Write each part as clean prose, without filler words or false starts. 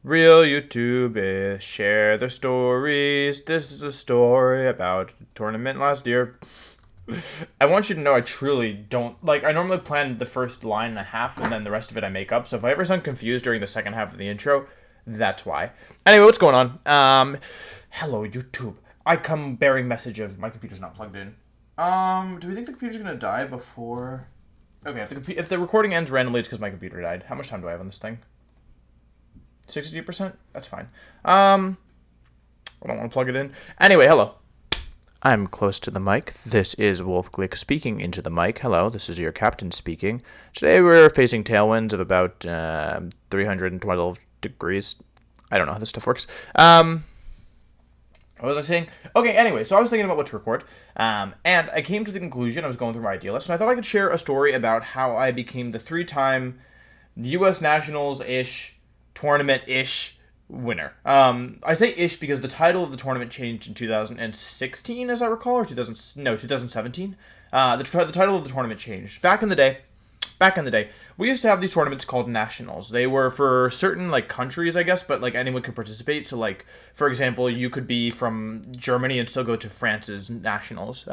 Real YouTubers share their stories. This is a story about a tournament last year. I want you to know I truly don't like. I normally plan the first line and a half, and then the rest of it I make up. So if I ever sound confused during the second half of the intro, that's why. Anyway, what's going on? Hello YouTube. I come bearing message of my computer's not plugged in. Do we think the computer's gonna die before? Okay, if the recording ends randomly, it's because my computer died. How much time do I have on this thing? 60%? That's fine. I don't want to plug it in. Anyway, hello. I'm close to the mic. This is Wolfe Glick speaking into the mic. Hello, this is your captain speaking. Today we're facing tailwinds of about 312 degrees. I don't know how this stuff works. What was I saying? Okay, anyway, so I was thinking about what to record, and I came to the conclusion, I was going through my idea list, and I thought I could share a story about how I became the three-time U.S. Nationals-ish, tournament-ish winner. I say ish because the title of the tournament changed in 2016, as I recall, or 2017. The title of the tournament changed. Back in the day, we used to have these tournaments called nationals. They were for certain like countries, I guess, but like anyone could participate. So like, for example, you could be from Germany and still go to France's nationals.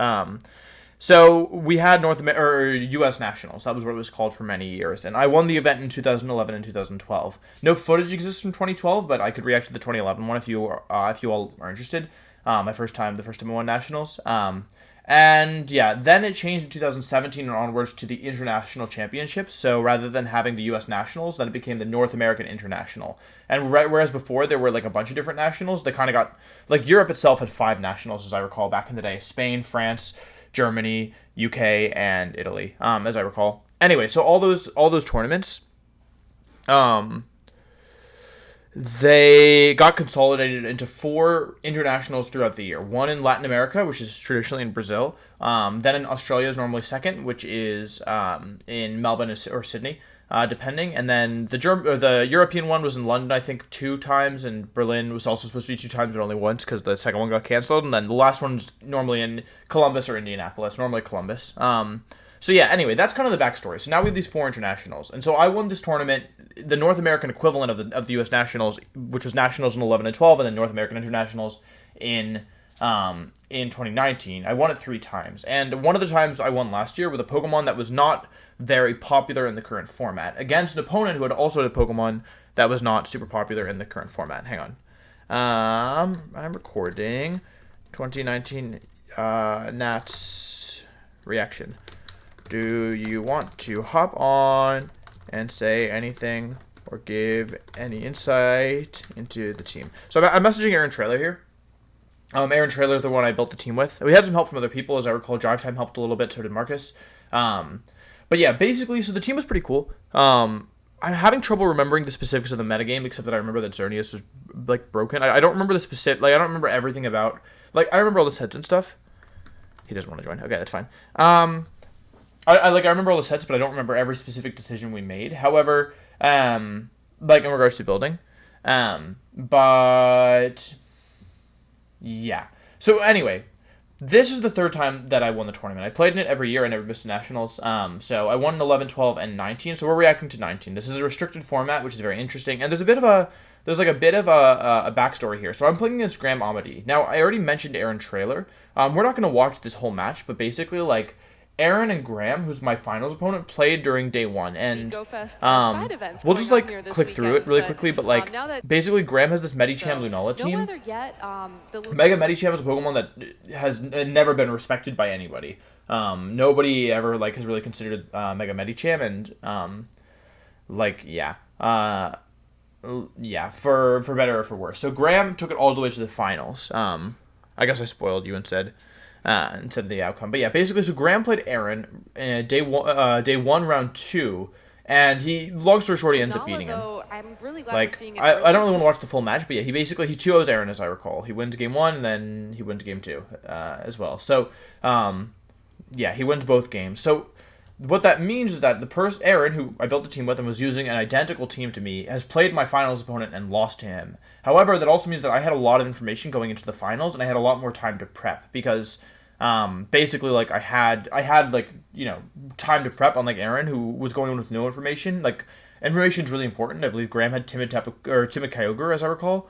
So we had U.S. Nationals. That was what it was called for many years. And I won the event in 2011 and 2012. No footage exists from 2012, but I could react to the 2011 one if you all are interested. The first time I won Nationals. And yeah, then it changed in 2017 and onwards to the International Championships. So rather than having the U.S. Nationals, then it became the North American International. And whereas before there were like a bunch of different nationals, they kind of got, like Europe itself had 5 nationals, as I recall, back in the day. Spain, France, Germany, UK, and Italy, as I recall. Anyway, so all those tournaments, they got consolidated into 4 internationals throughout the year. One in Latin America, which is traditionally in Brazil. Then in Australia is normally second, which is in Melbourne or Sydney, depending. And then the European one was in London, I think, 2 times, and Berlin was also supposed to be 2 times, but only once because the second one got canceled. And then the last one's normally in Columbus or Indianapolis, normally Columbus. So yeah, anyway, that's kind of the backstory. So now we have these 4 internationals. And so I won this tournament, the North American equivalent of the U.S. Nationals, which was Nationals in 11 and 12, and then North American Internationals in 2019. I won it 3 times. And one of the times I won last year with a Pokemon that was not very popular in the current format, against an opponent who had also had a Pokemon that was not super popular in the current format. Hang on. I'm recording 2019 Nats reaction. Do you want to hop on and say anything or give any insight into the team? So I'm messaging Aaron Traylor here. Aaron Traylor is the one I built the team with. We had some help from other people, as I recall. Drive Time helped a little bit, so did Marcus. But yeah, basically, so the team was pretty cool. I'm having trouble remembering the specifics of the metagame, except that I remember that Xerneas was like broken. I don't remember the specific, like I don't remember everything about, like I remember all the sets and stuff. He doesn't want to join. Okay, that's fine. I remember all the sets, but I don't remember every specific decision we made. However, like in regards to building, but yeah. So anyway, this is the 3rd time that I won the tournament. I played in it every year. I never missed nationals. So I won in 11, 12, and 19. So we're reacting to 19. This is a restricted format, which is very interesting. And there's a bit of a backstory here. So I'm playing against Graham Amadi. Now I already mentioned Aaron Traylor. We're not going to watch this whole match, but basically like Aaron and Graham, who's my finals opponent, played during day 1, and we'll just like click through it really quickly. But like basically, Graham has this Medicham Lunala team. Mega Medicham is a Pokemon that has never been respected by anybody. Nobody ever like has really considered Mega Medicham, and for better or for worse. So Graham took it all the way to the finals. I guess I spoiled you and said the outcome. But yeah, basically, so Graham played Aaron day one, round 2, and long story short, he ends up beating him. I'm really glad Like, seeing it I don't really want to watch the full match, but yeah, he 2-0s Aaron, as I recall. He wins game 1, and then he wins game 2 as well. So, yeah, he wins both games. So, what that means is that Aaron, who I built a team with and was using an identical team to me, has played my finals opponent and lost to him. However, that also means that I had a lot of information going into the finals, and I had a lot more time to prep, because basically, like, I had like, you know, time to prep, unlike Aaron, who was going in with no information. Like, information is really important. I believe Graham had Timid Kyogre, as I recall.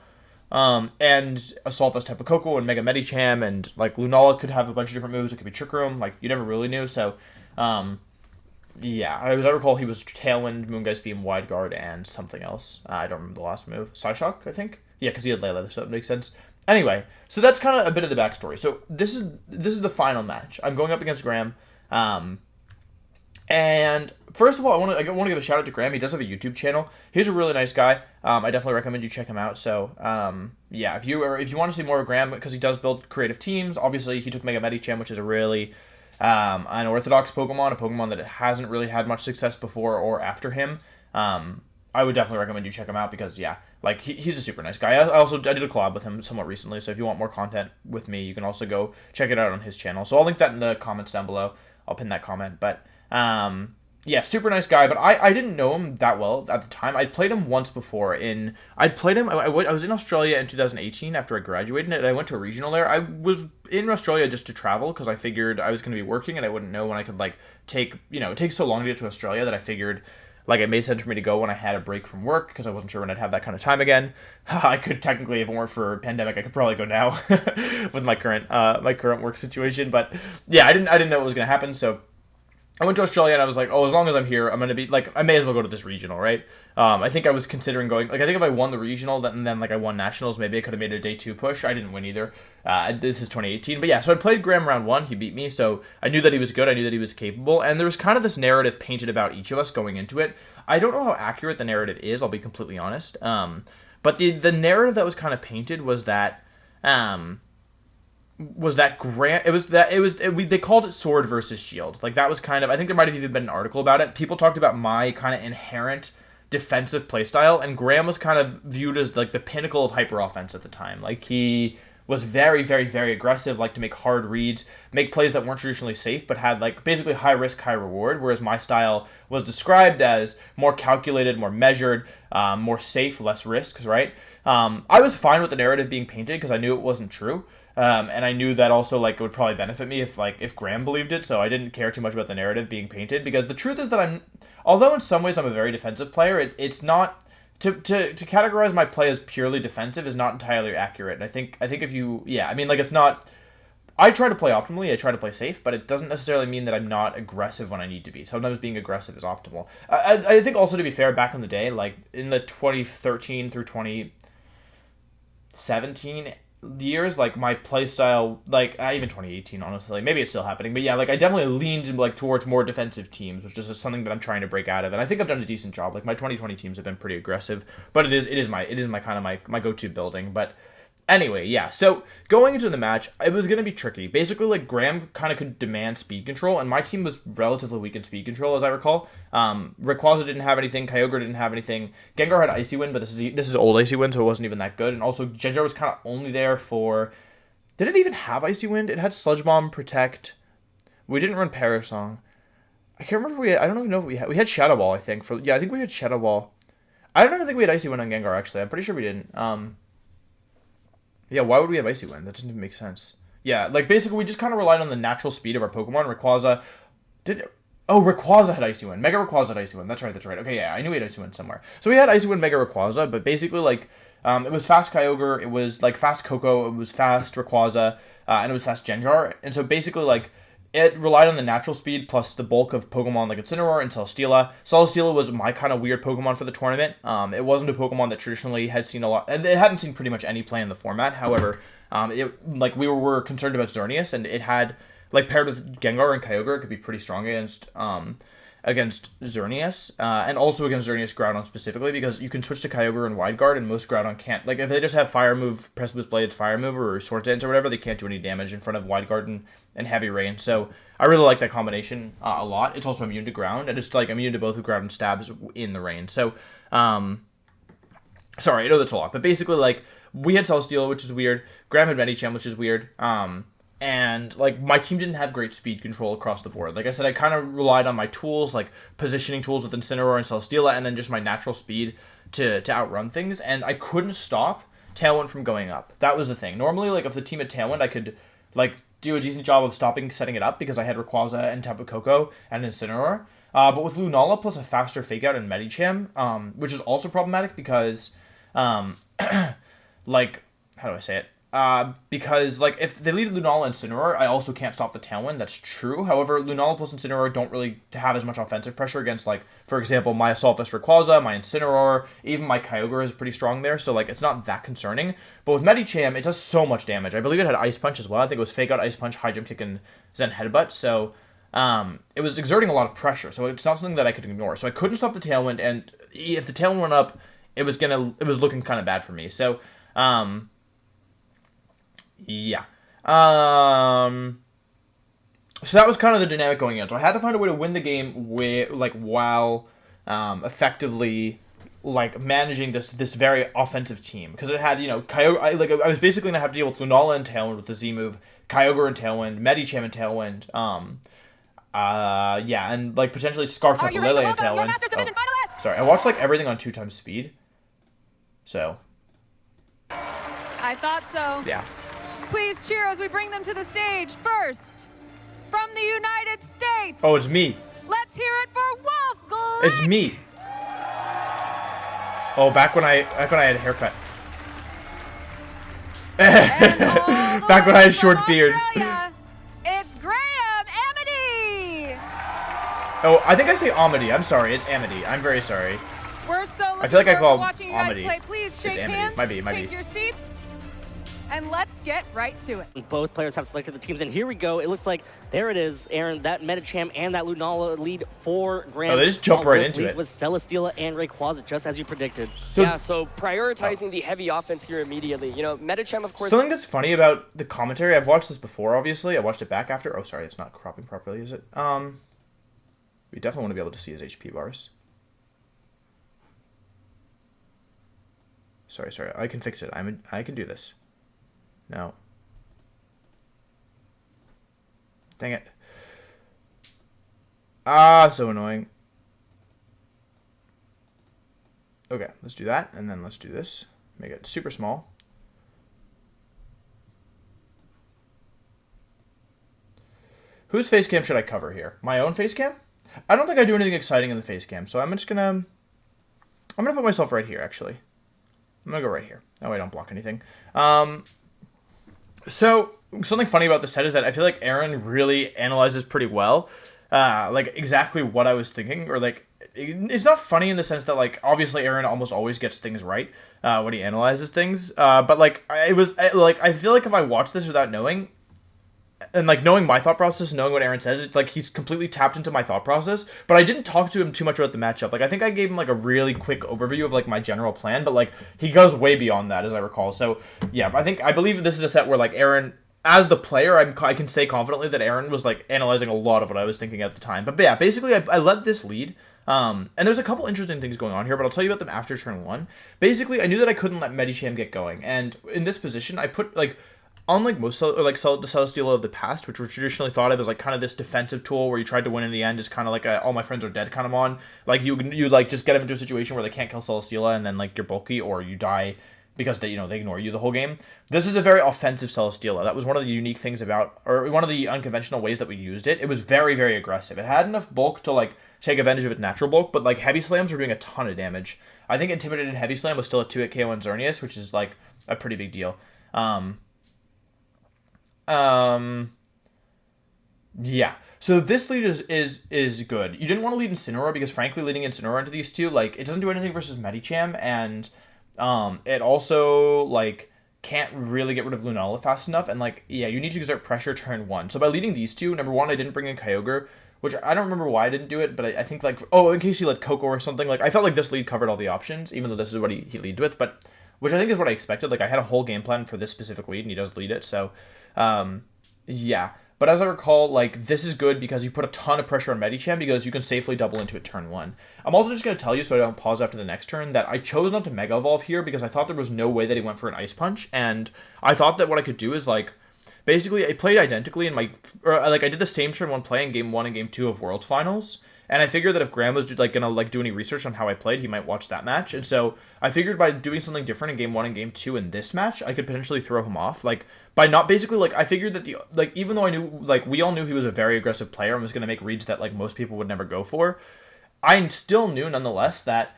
And Assault as Tapu Koko and Mega Medicham, and like Lunala could have a bunch of different moves. It could be Trick Room, like you never really knew. So, yeah, as I recall, he was Tailwind, Moongeist Beam, Wide Guard, and something else. I don't remember the last move. Psyshock, I think. Yeah, because he had Layla, so it makes sense. Anyway, so that's kind of a bit of the backstory. So this is the final match. I'm going up against Graham. And first of all, I want to give a shout out to Graham. He does have a YouTube channel. He's a really nice guy. I definitely recommend you check him out. So yeah, if you want to see more of Graham, because he does build creative teams. Obviously, he took Mega Medicham, which is a really unorthodox Pokemon, a Pokemon that hasn't really had much success before or after him. I would definitely recommend you check him out because, yeah, like, he's a super nice guy. I did a collab with him somewhat recently, so if you want more content with me, you can also go check it out on his channel. So I'll link that in the comments down below. I'll pin that comment, but, yeah, super nice guy, but I didn't know him that well at the time. I'd played him once before. I was in Australia in 2018 after I graduated, and I went to a regional there. I was in Australia just to travel because I figured I was going to be working, and I wouldn't know when I could, like, it takes so long to get to Australia that I figured, like, it made sense for me to go when I had a break from work because I wasn't sure when I'd have that kind of time again. I could technically, if it weren't for a pandemic, I could probably go now with my current work situation. But yeah, I didn't know what was going to happen. So I went to Australia and I was like, oh, as long as I'm here, I'm going to be, like, I may as well go to this regional, right? I think I was considering going, like, I think if I won the regional and then, like, I won nationals, maybe I could have made a day 2 push. I didn't win either. This is 2018. But yeah, so I played Graham round 1. He beat me, so I knew that he was good. I knew that he was capable. And there was kind of this narrative painted about each of us going into it. I don't know how accurate the narrative is, I'll be completely honest. But the narrative that was kind of painted was that, they called it sword versus shield. Like, that was kind of, I think there might have even been an article about it. People talked about my kind of inherent defensive playstyle, and Graham was kind of viewed as, like, the pinnacle of hyper offense at the time. Like, he was very, very, very aggressive, like to make hard reads, make plays that weren't traditionally safe, but had, like, basically high risk, high reward, whereas my style was described as more calculated, more measured, more safe, less risks, right? I was fine with the narrative being painted because I knew it wasn't true. And I knew that also, like, it would probably benefit me if Graham believed it, so I didn't care too much about the narrative being painted, because the truth is that although in some ways I'm a very defensive player, it's not, to categorize my play as purely defensive is not entirely accurate. And I think if you, yeah, I mean, like, it's not, I try to play optimally, I try to play safe, but it doesn't necessarily mean that I'm not aggressive when I need to be. Sometimes being aggressive is optimal. I think also, to be fair, back in the day, like, in the 2013 through 2017 years, like, my playstyle, like, even 2018, honestly, maybe it's still happening, but yeah, like, I definitely leaned, like, towards more defensive teams, which is just something that I'm trying to break out of, and I think I've done a decent job. Like, my 2020 teams have been pretty aggressive, but it is my kind of my go-to building. But anyway, yeah, so going into the match, it was going to be tricky. Basically, like, Graham kind of could demand speed control, and my team was relatively weak in speed control, as I recall. Rayquaza didn't have anything, Kyogre didn't have anything, Gengar had Icy Wind, but this is old Icy Wind, so it wasn't even that good, and also Gengar was kind of only there for, did it even have Icy Wind? It had Sludge Bomb, Protect, we didn't run Perish Song. I can't remember if I don't even know if we had Shadow Ball, I think, I think we had Shadow Ball. I don't even think we had Icy Wind on Gengar, actually, I'm pretty sure we didn't. Yeah, why would we have Icy Wind? That doesn't even make sense. Yeah, like, basically, we just kind of relied on the natural speed of our Pokemon. Rayquaza Rayquaza had Icy Wind. Mega Rayquaza had Icy Wind. That's right. Okay, yeah, I knew we had Icy Wind somewhere. So we had Icy Wind, Mega Rayquaza, but basically, like, it was fast Kyogre, it was, like, fast Koko, it was fast Rayquaza, and it was fast Gengar. And so basically, like, it relied on the natural speed plus the bulk of Pokemon like Incineroar and Celesteela. Celesteela was my kind of weird Pokemon for the tournament. It wasn't a Pokemon that traditionally had seen a lot, and it hadn't seen pretty much any play in the format. However, we were concerned about Xerneas, and it had, like, paired with Gengar and Kyogre, it could be pretty strong against Xerneas, and also against Xerneas Groudon specifically, because you can switch to Kyogre and Wide Guard, and most Groudon can't. Like, if they just have Fire Move, Precipice Blade, Fire Move, or Sword Dance or whatever, they can't do any damage in front of Wide Guard and Heavy Rain. So I really like that combination a lot. It's also immune to Ground, and it's, like, immune to both of Groudon stabs in the rain. So, sorry, I know that's a lot, but basically, like, we had Celesteela, which is weird. Graham had Medicham, which is weird. And, like, my team didn't have great speed control across the board. Like I said, I kind of relied on my tools, like positioning tools with Incineroar and Celesteela, and then just my natural speed to outrun things. And I couldn't stop Tailwind from going up. That was the thing. Normally, like, if the team had Tailwind, I could, like, do a decent job of setting it up because I had Rayquaza and Tapu Koko and Incineroar. But with Lunala plus a faster fake out and Medicham, which is also problematic because, like, how do I say it? Because, like, if they lead Lunala and Incineroar, I also can't stop the Tailwind. That's true. However, Lunala plus Incineroar don't really have as much offensive pressure against, like, for example, my Assault Vest Rayquaza, my Incineroar, even my Kyogre is pretty strong there, so, like, it's not that concerning. But with Medicham, it does so much damage. I believe it had Ice Punch as well. I think it was Fake Out, Ice Punch, High Jump Kick, and Zen Headbutt, so it was exerting a lot of pressure, so it's not something that I could ignore. So I couldn't stop the Tailwind, and if the Tailwind went up, it was looking kind of bad for me. So, yeah. So that was kind of the dynamic going in. So I had to find a way to win the game while effectively managing this very offensive team, because it had Kyogre. I was basically gonna have to deal with Lunala and Tailwind with the Z move, Kyogre and Tailwind, Medicham and Tailwind. Yeah, and potentially Scarf Type Lele and Tailwind. Oh, sorry, I watched everything on 2x speed. So. I thought so. Yeah. Please cheer as we bring them to the stage. First, from the United States. Oh, it's me. Let's hear it for Wolfe Glick. It's me. Oh, back when I had a haircut. Back when I had a short beard. It's Graham Amity. Oh, I think I say Amity. I'm sorry. It's Amity. I'm very sorry. We're so looking I feel like I call watching you guys Amity. play. Please shake hands. Might be. Take your seats. And let's get right to it. Both players have selected the teams, and here we go. It looks like there it is, Aaron. That Medicham and that Lunala lead for Graham. Oh, they just jump right into it. With Celesteela and Rayquaza, just as you predicted. So prioritizing the heavy offense here immediately. Medicham, of course. Something that's funny about the commentary, I've watched this before, obviously. I watched it back after. Oh, sorry, it's not cropping properly, is it? We definitely want to be able to see his HP bars. Sorry. I can fix it. I can do this. No. Dang it. So annoying. Okay, let's do that, and then let's do this. Make it super small. Whose face cam should I cover here? My own face cam? I don't think I do anything exciting in the face cam, so I'm gonna put myself right here, actually. I'm gonna go right here. That way I don't block anything. So, something funny about this set is that I feel like Aaron really analyzes pretty well, exactly what I was thinking, or it's not funny in the sense that obviously Aaron almost always gets things right when he analyzes things, but I feel like if I watch this without knowing, and knowing my thought process, knowing what Aaron says, it's he's completely tapped into my thought process. But I didn't talk to him too much about the matchup. I think I gave him a really quick overview of my general plan, but he goes way beyond that, as I recall. So yeah, I believe this is a set where Aaron, as the player, I can say confidently that Aaron was analyzing a lot of what I was thinking at the time. But yeah, basically I led this lead. And there's a couple interesting things going on here, but I'll tell you about them after turn 1. Basically, I knew that I couldn't let Medicham get going, and in this position, I put unlike most the Celesteela of the past, which were traditionally thought of as kind of this defensive tool where you tried to win in the end, is kind of all my friends are dead kind of on. You just get them into a situation where they can't kill Celesteela and then you're bulky or you die because they ignore you the whole game. This is a very offensive Celesteela. That was one of the unique things about, or one of the unconventional ways that we used it. It was very, very aggressive. It had enough bulk to take advantage of its natural bulk, but Heavy Slams were doing a ton of damage. I think Intimidated Heavy Slam was still a 2-hit KO on Xerneas, which is a pretty big deal. Yeah. So this lead is good. You didn't want to lead Incineroar because frankly leading Incineroar into these two, it doesn't do anything versus Medicham, and it also can't really get rid of Lunala fast enough, and yeah, you need to exert pressure turn 1. So by leading these two, number 1, I didn't bring in Kyogre, which I don't remember why I didn't do it, but I think in case he led Coco or something, I felt this lead covered all the options, even though this is what he leads with, but which I think is what I expected. I had a whole game plan for this specific lead, and he does lead it, so yeah. But as I recall, this is good because you put a ton of pressure on Medicham because you can safely double into it turn 1. I'm also just going to tell you, so I don't pause after the next turn, that I chose not to Mega Evolve here because I thought there was no way that he went for an Ice Punch, and I thought that what I could do is, basically, I played identically in I did the same turn 1 play in Game 1 and Game 2 of Worlds Finals, And I figured that if Graham was gonna do any research on how I played, he might watch that match. And so I figured by doing something different in game 1 and game 2 in this match, I could potentially throw him off. Like by not basically like I figured that even though I knew we all knew he was a very aggressive player and was gonna make reads that like most people would never go for, I still knew nonetheless that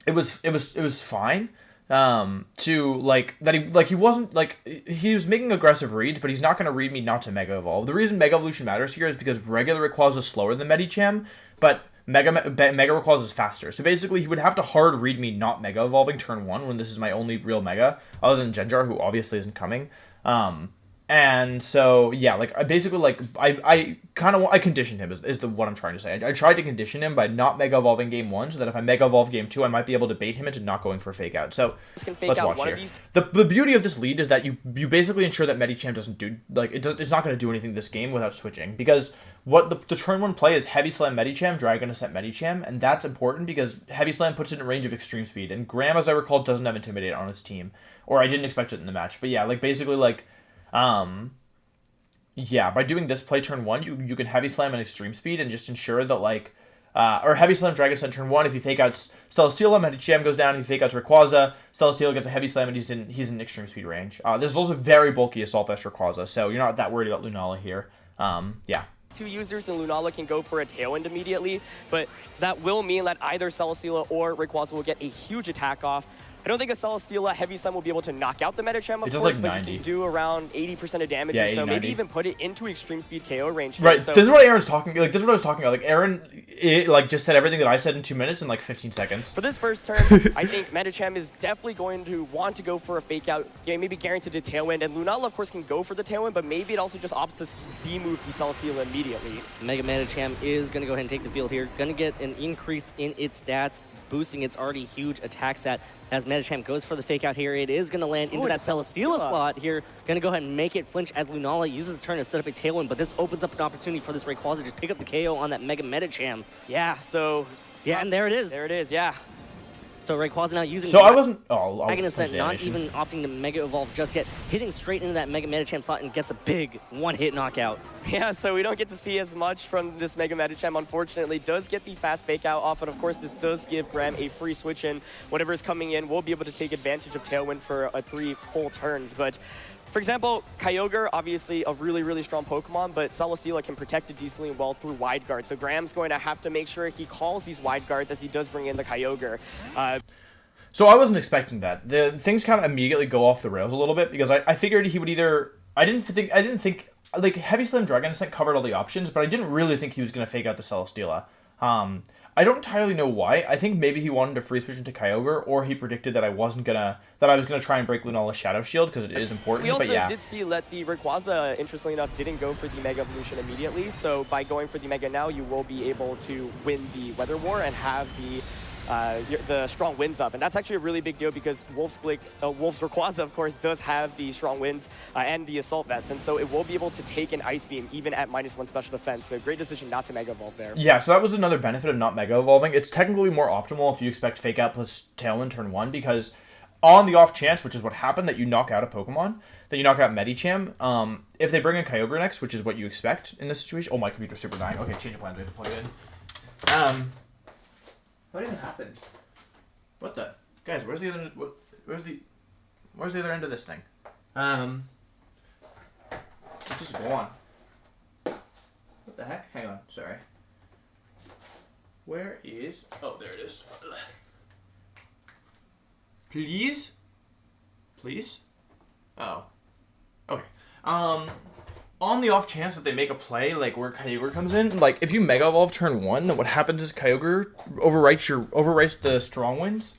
it was fine. He wasn't he was making aggressive reads, but he's not going to read me not to Mega Evolve. The reason Mega Evolution matters here is because regular Rayquaza is slower than Medicham, but Mega Rayquaza is faster. So basically, he would have to hard read me not Mega Evolving turn 1 when this is my only real Mega, other than Genjar, who obviously isn't coming. And so, yeah, I conditioned him is what I'm trying to say. I tried to condition him by not Mega Evolving game 1, so that if I Mega Evolve game 2, I might be able to bait him into not going for a Fake Out. So, let's watch here. The beauty of this lead is that you basically ensure that Medicham doesn't do, it's not going to do anything this game without switching. Because what the turn 1 play is Heavy Slam Medicham, Dragon Ascent Medicham, and that's important because Heavy Slam puts it in range of Extreme Speed, and Graham, as I recall, doesn't have Intimidate on his team. Or I didn't expect it in the match. But yeah, by doing this play turn 1, you can Heavy Slam and Extreme Speed and just ensure that or Heavy Slam Dragon Ascent turn 1. If you fake out Celesteela, Medicham goes down. If you fake out Rayquaza, Celesteela gets a Heavy Slam and he's in Extreme Speed range. This is also very bulky Assault Vest Rayquaza, so you're not that worried about Lunala here. Yeah. 2 users and Lunala can go for a Tailwind immediately, but that will mean that either Celesteela or Rayquaza will get a huge attack off. I don't think a Celesteela Heavy Slam will be able to knock out the Medicham, of course, but you can do around 80% of damage or so. 80, maybe even put it into Extreme Speed KO range. Right. So this is what Aaron's talking. This is what I was talking about. Aaron, just said everything that I said in 2 minutes in 15 seconds. For this first turn, I think Medicham is definitely going to want to go for a Fake Out, maybe guaranteed a Tailwind, and Lunala, of course, can go for the Tailwind, but maybe it also just opts to Z move the Celesteela immediately. Mega Medicham is going to go ahead and take the field here. Going to get an increase in its stats, boosting its already huge attack stat as Medicham goes for the Fake Out here. It is going to land into that Celesteela slot here. Going to go ahead and make it flinch as Lunala uses his turn to set up a Tailwind, but this opens up an opportunity for this Rayquaza to just pick up the KO on that Mega Medicham. Yeah, so... Yeah, and there it is. There it is, yeah. So Rayquaza now using... So I wasn't... Dragon Ascent, not even opting to Mega Evolve just yet, hitting straight into that Mega Medicham slot and gets a big one-hit knockout. Yeah, so we don't get to see as much from this Mega Medicham, unfortunately. Does get the fast Fake Out off, and of course this does give Graham a free switch in. Whatever is coming in will be able to take advantage of Tailwind for 3 full turns, but... For example, Kyogre, obviously a really, really strong Pokemon, but Celesteela can protect it decently well through Wide Guard. So Graham's going to have to make sure he calls these Wide Guards as he does bring in the Kyogre. So I wasn't expecting that. The things kind of immediately go off the rails a little bit because I figured he would either... I didn't think Heavy Slam Dragon Ascent covered all the options, but I didn't really think he was going to fake out the Celesteela. I don't entirely know why. I think maybe he wanted to free switch into Kyogre, or he predicted that I was gonna try and break Lunala's Shadow Shield because it is important. We also but yeah. did see that the Rayquaza, interestingly enough, didn't go for the Mega Evolution immediately. So by going for the Mega now, you will be able to win the Weather War and have the strong winds up, and that's actually a really big deal because Wolfe's Rayquaza, of course, does have the strong winds and the Assault Vest, and so it will be able to take an Ice Beam even at -1 special defense. So great decision not to Mega Evolve there. Yeah, so that was another benefit of not Mega Evolving. It's technically more optimal if you expect Fake Out plus Tailwind turn 1 because on the off chance, which is what happened, that you knock out a Pokemon, that you knock out Medicham, if they bring in Kyogre next, which is what you expect in this situation. Oh, my computer's super dying. Okay, change of plans. We have to plug it in. What even happened? What the guys? Where's the other end of this thing? Let's just go on. What the heck? Hang on. Sorry. Where is? Oh, there it is. Please. Please. Oh. Okay. On the off chance that they make a play, where Kyogre comes in, if you Mega Evolve turn 1, then what happens is Kyogre overwrites the Strong Winds.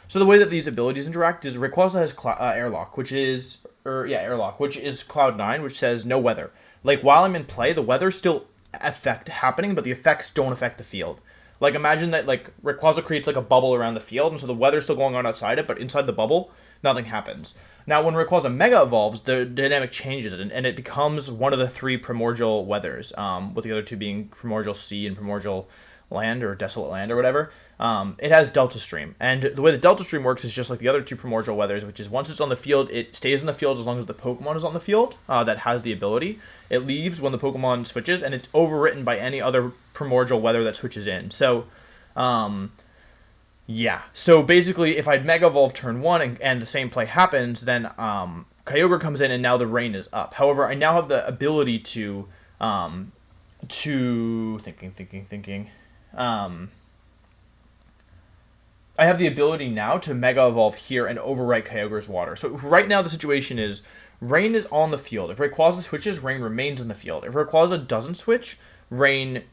So the way that these abilities interact is Rayquaza has Airlock, which is Cloud 9, which says no weather. While I'm in play, the weather's still happening, but the effects don't affect the field. Imagine that Rayquaza creates a bubble around the field, and so the weather's still going on outside it, but inside the bubble, nothing happens. Now, when Rayquaza Mega Evolves, the dynamic changes, and it becomes one of the 3 Primordial Weathers, with the other 2 being Primordial Sea and Primordial land or desolate land or whatever, it has Delta Stream. And the way the Delta Stream works is just like the other two primordial weathers, which is once it's on the field, it stays in the field as long as the Pokemon is on the field that has the ability. It leaves when the Pokemon switches, and it's overwritten by any other primordial weather that switches in. So, yeah. So basically, if I'd Mega Evolve turn 1 and the same play happens, then Kyogre comes in and now the rain is up. However, I now have the ability to thinking. I have the ability now to Mega Evolve here and overwrite Kyogre's water. So right now the situation is Rain is on the field. If Rayquaza switches, Rain remains in the field. If Rayquaza doesn't switch, Rain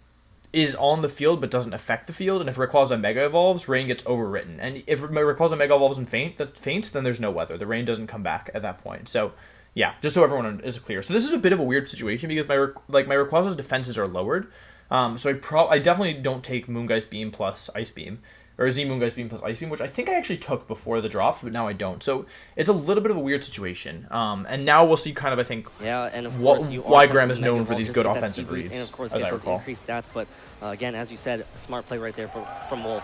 is on the field but doesn't affect the field. And if Rayquaza Mega Evolves, Rain gets overwritten. And if Rayquaza Mega Evolves and faints, then there's no weather. The rain doesn't come back at that point. So yeah, just so everyone is clear. So this is a bit of a weird situation because my Rayquaza's defenses are lowered. So I definitely don't take Moongeist Beam plus Ice Beam. Or Z Moongeist Beam plus Ice Beam, which I think I actually took before the drops, but now I don't. So it's a little bit of a weird situation. And now we'll see kind of, I think, yeah, and of course, why Graham is known for these good offensive reads, and of course, as get I those recall. increased stats. But again, as you said, a smart play right there from Wolf.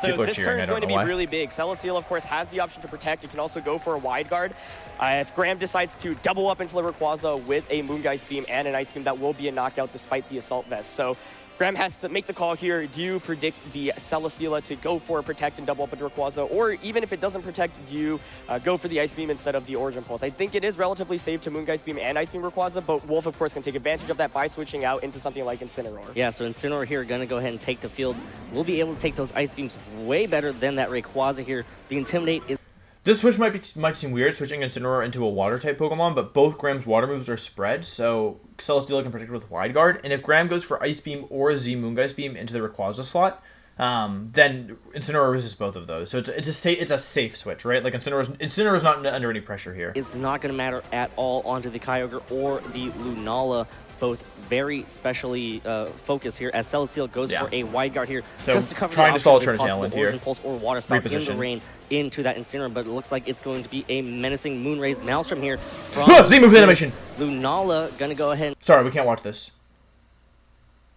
So this turn is going to be really big. Celesteela, of course, has the option to protect. It can also go for a wide guard. If Graham decides to double up into the Rayquaza with a Moongeist Beam and an Ice Beam, that will be a knockout despite the Assault Vest. So Graham has to make the call here. Do you predict the Celesteela to go for a protect and double up into Rayquaza? Or even if it doesn't protect, do you go for the Ice Beam instead of the Origin Pulse? I think it is relatively safe to Moongeist Beam and Ice Beam Rayquaza, but Wolf, of course, can take advantage of that by switching out into something like Incineroar. Yeah, so Incineroar here going to go ahead and take the field. We'll be able to take those Ice Beams way better than that Rayquaza here. The Intimidate is... This switch might seem weird, switching Incineroar into a Water-type Pokemon, but both Graham's water moves are spread, so Celesteela can protect with Wide Guard. And if Graham goes for Ice Beam or Z Moongeist Beam into the Rayquaza slot, then Incineroar resists both of those. So it's a safe switch, right? Like Incineroar's not under any pressure here. It's not going to matter at all onto the Kyogre or the Lunala. Both very specially focused here as Celesteela goes for a wide guard here, so just to cover trying the to stall option of Turn possible Tailwind here. Origin Pulse or Water Spout in the Reposition. rain into that Incineroar, but it looks like it's going to be a menacing Moonraze Maelstrom here from Z-move animation! Lunala. Gonna go ahead. Sorry, we can't watch this.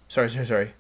Sorry.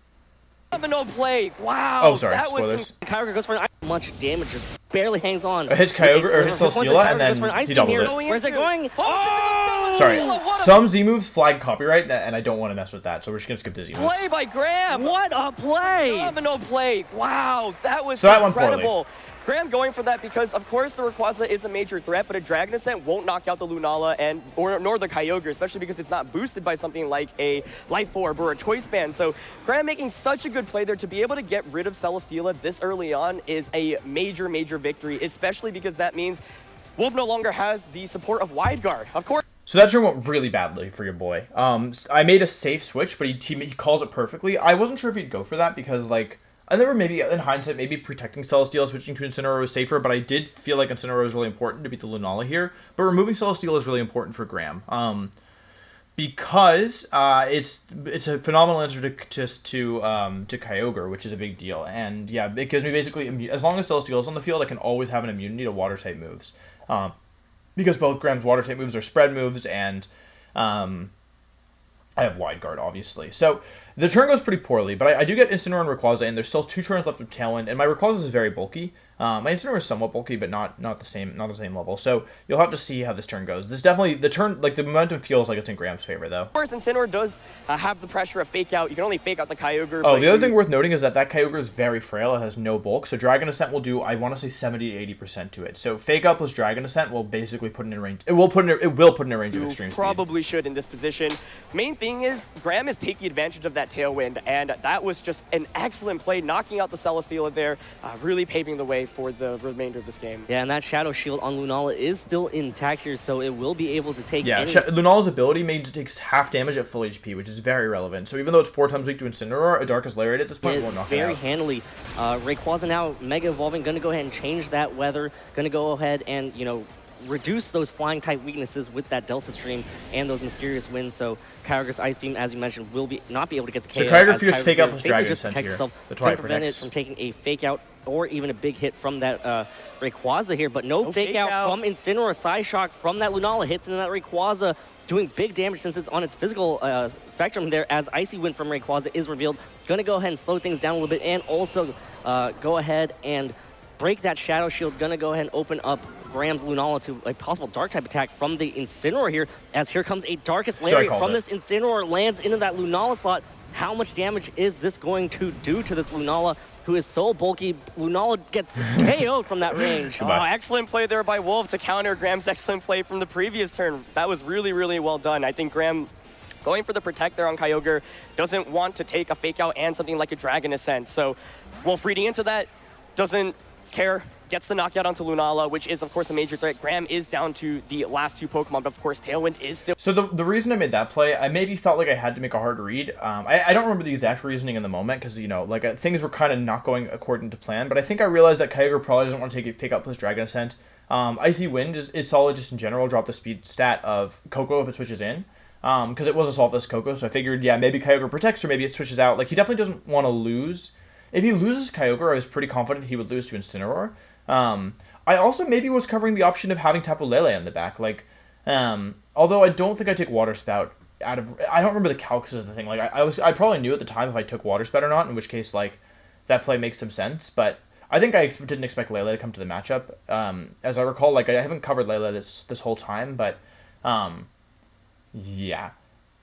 No play. Wow. Oh, sorry. That Spoilers. Kyogre goes for an ice. Much damage, just barely hangs on. It hits Kyogre or hits Celesteela, and then he doubles it. Where's it going? Oh! Sorry. Some Z moves flag copyright, and I don't want to mess with that, so we're just gonna skip the Z moves. Play by Graham. What a play! No play. Wow, that was So that went incredible. Graham going for that because, of course, the Rayquaza is a major threat, but a Dragon Ascent won't knock out the Lunala nor the Kyogre, especially because it's not boosted by something like a Life Orb or a Choice Band. So Graham making such a good play there. To be able to get rid of Celesteela this early on is a major, major victory, especially because that means Wolf no longer has the support of Wide Guard. Of course. So that turn went really badly for your boy. I made a safe switch, but he calls it perfectly. I wasn't sure if he'd go for that because, like, I think maybe, in hindsight, maybe protecting Celesteela, switching to Incineroar was safer, but I did feel like Incineroar was really important to beat the Lunala here. But removing Celesteela is really important for Graham. Because it's a phenomenal answer to Kyogre, which is a big deal. And yeah, it gives me basically, as long as Celesteela is on the field, I can always have an immunity to Water-type moves. Because both Graham's Water-type moves are spread moves, and I have Wide Guard, obviously. So the turn goes pretty poorly, but I do get Incineroar and Rayquaza, and there's still 2 turns left of Tailwind, and my Rayquaza is very bulky. My Incineroar is somewhat bulky, but not the same level. So you'll have to see how this turn goes. This definitely, the momentum feels like it's in Graham's favor, though. Of course, Incineroar does have the pressure of Fake Out. You can only Fake Out the Kyogre. Oh, the other thing worth noting is that Kyogre is very frail. It has no bulk, so Dragon Ascent will do, I want to say, 70 to 80% to it. So Fake Out plus Dragon Ascent will basically put it in range. It will put it in range of extreme speed. Probably should in this position. Main thing is Graham is taking advantage of that Tailwind, and that was just an excellent play, knocking out the Celesteela there, really paving the way for the remainder of this game. Yeah, and that Shadow Shield on Lunala is still intact here, so it will be able to take Lunala's ability means it takes half damage at full HP, which is very relevant. So even though it's 4 times weak to Incineroar, a Darkest Lariat at this point won't knock it out. Very handily. Rayquaza now Mega Evolving, going to go ahead and change that weather, going to go ahead and, reduce those flying type weaknesses with that Delta Stream and those mysterious winds. So Kyogre's Ice Beam, as you mentioned, will not be able to get the KO. So Kyogre fears fake out this Dragon Ascent here. That's why it prevent it from taking a fake out or even a big hit from that Rayquaza here, but no fake out from Incineroar. Psyshock from that Lunala hits into that Rayquaza, doing big damage since it's on its physical spectrum there, as Icy Wind from Rayquaza is revealed. Gonna go ahead and slow things down a little bit and also go ahead and break that Shadow Shield. Gonna go ahead and open up Graham's Lunala to a possible Dark type attack from the Incineroar here, as here comes a Darkest Lariat from this Incineroar, lands into that Lunala slot. How much damage is this going to do to this Lunala, who is so bulky? Lunala gets KO'd from that range. Oh, excellent play there by Wolf to counter Graham's excellent play from the previous turn. That was really, really well done. I think Graham going for the Protect there on Kyogre, doesn't want to take a fake out and something like a Dragon Ascent. So Wolf reading into that, doesn't care, gets the knockout onto Lunala, which is, of course, a major threat. Graham is down to the last 2 Pokemon, but, of course, Tailwind is still... So the reason I made that play, I maybe felt like I had to make a hard read. I don't remember the exact reasoning in the moment, because, you know, like, things were kind of not going according to plan, but I think I realized that Kyogre probably doesn't want to take a pick up plus Dragon Ascent. Icy Wind is solid just in general, drop the speed stat of Coco if it switches in, because it was Assault-Vest Coco, so I figured, yeah, maybe Kyogre protects or maybe it switches out. Like, he definitely doesn't want to lose. If he loses Kyogre, I was pretty confident he would lose to Incineroar. I also maybe was covering the option of having Tapu Lele in the back. Like, although I don't think I take Water Spout out of... I don't remember the calcs of the thing. Like, I probably knew at the time if I took Water Spout or not, in which case, like, that play makes some sense. But I think I didn't expect Lele to come to the matchup. As I recall, like, I haven't covered Lele this whole time, but, yeah.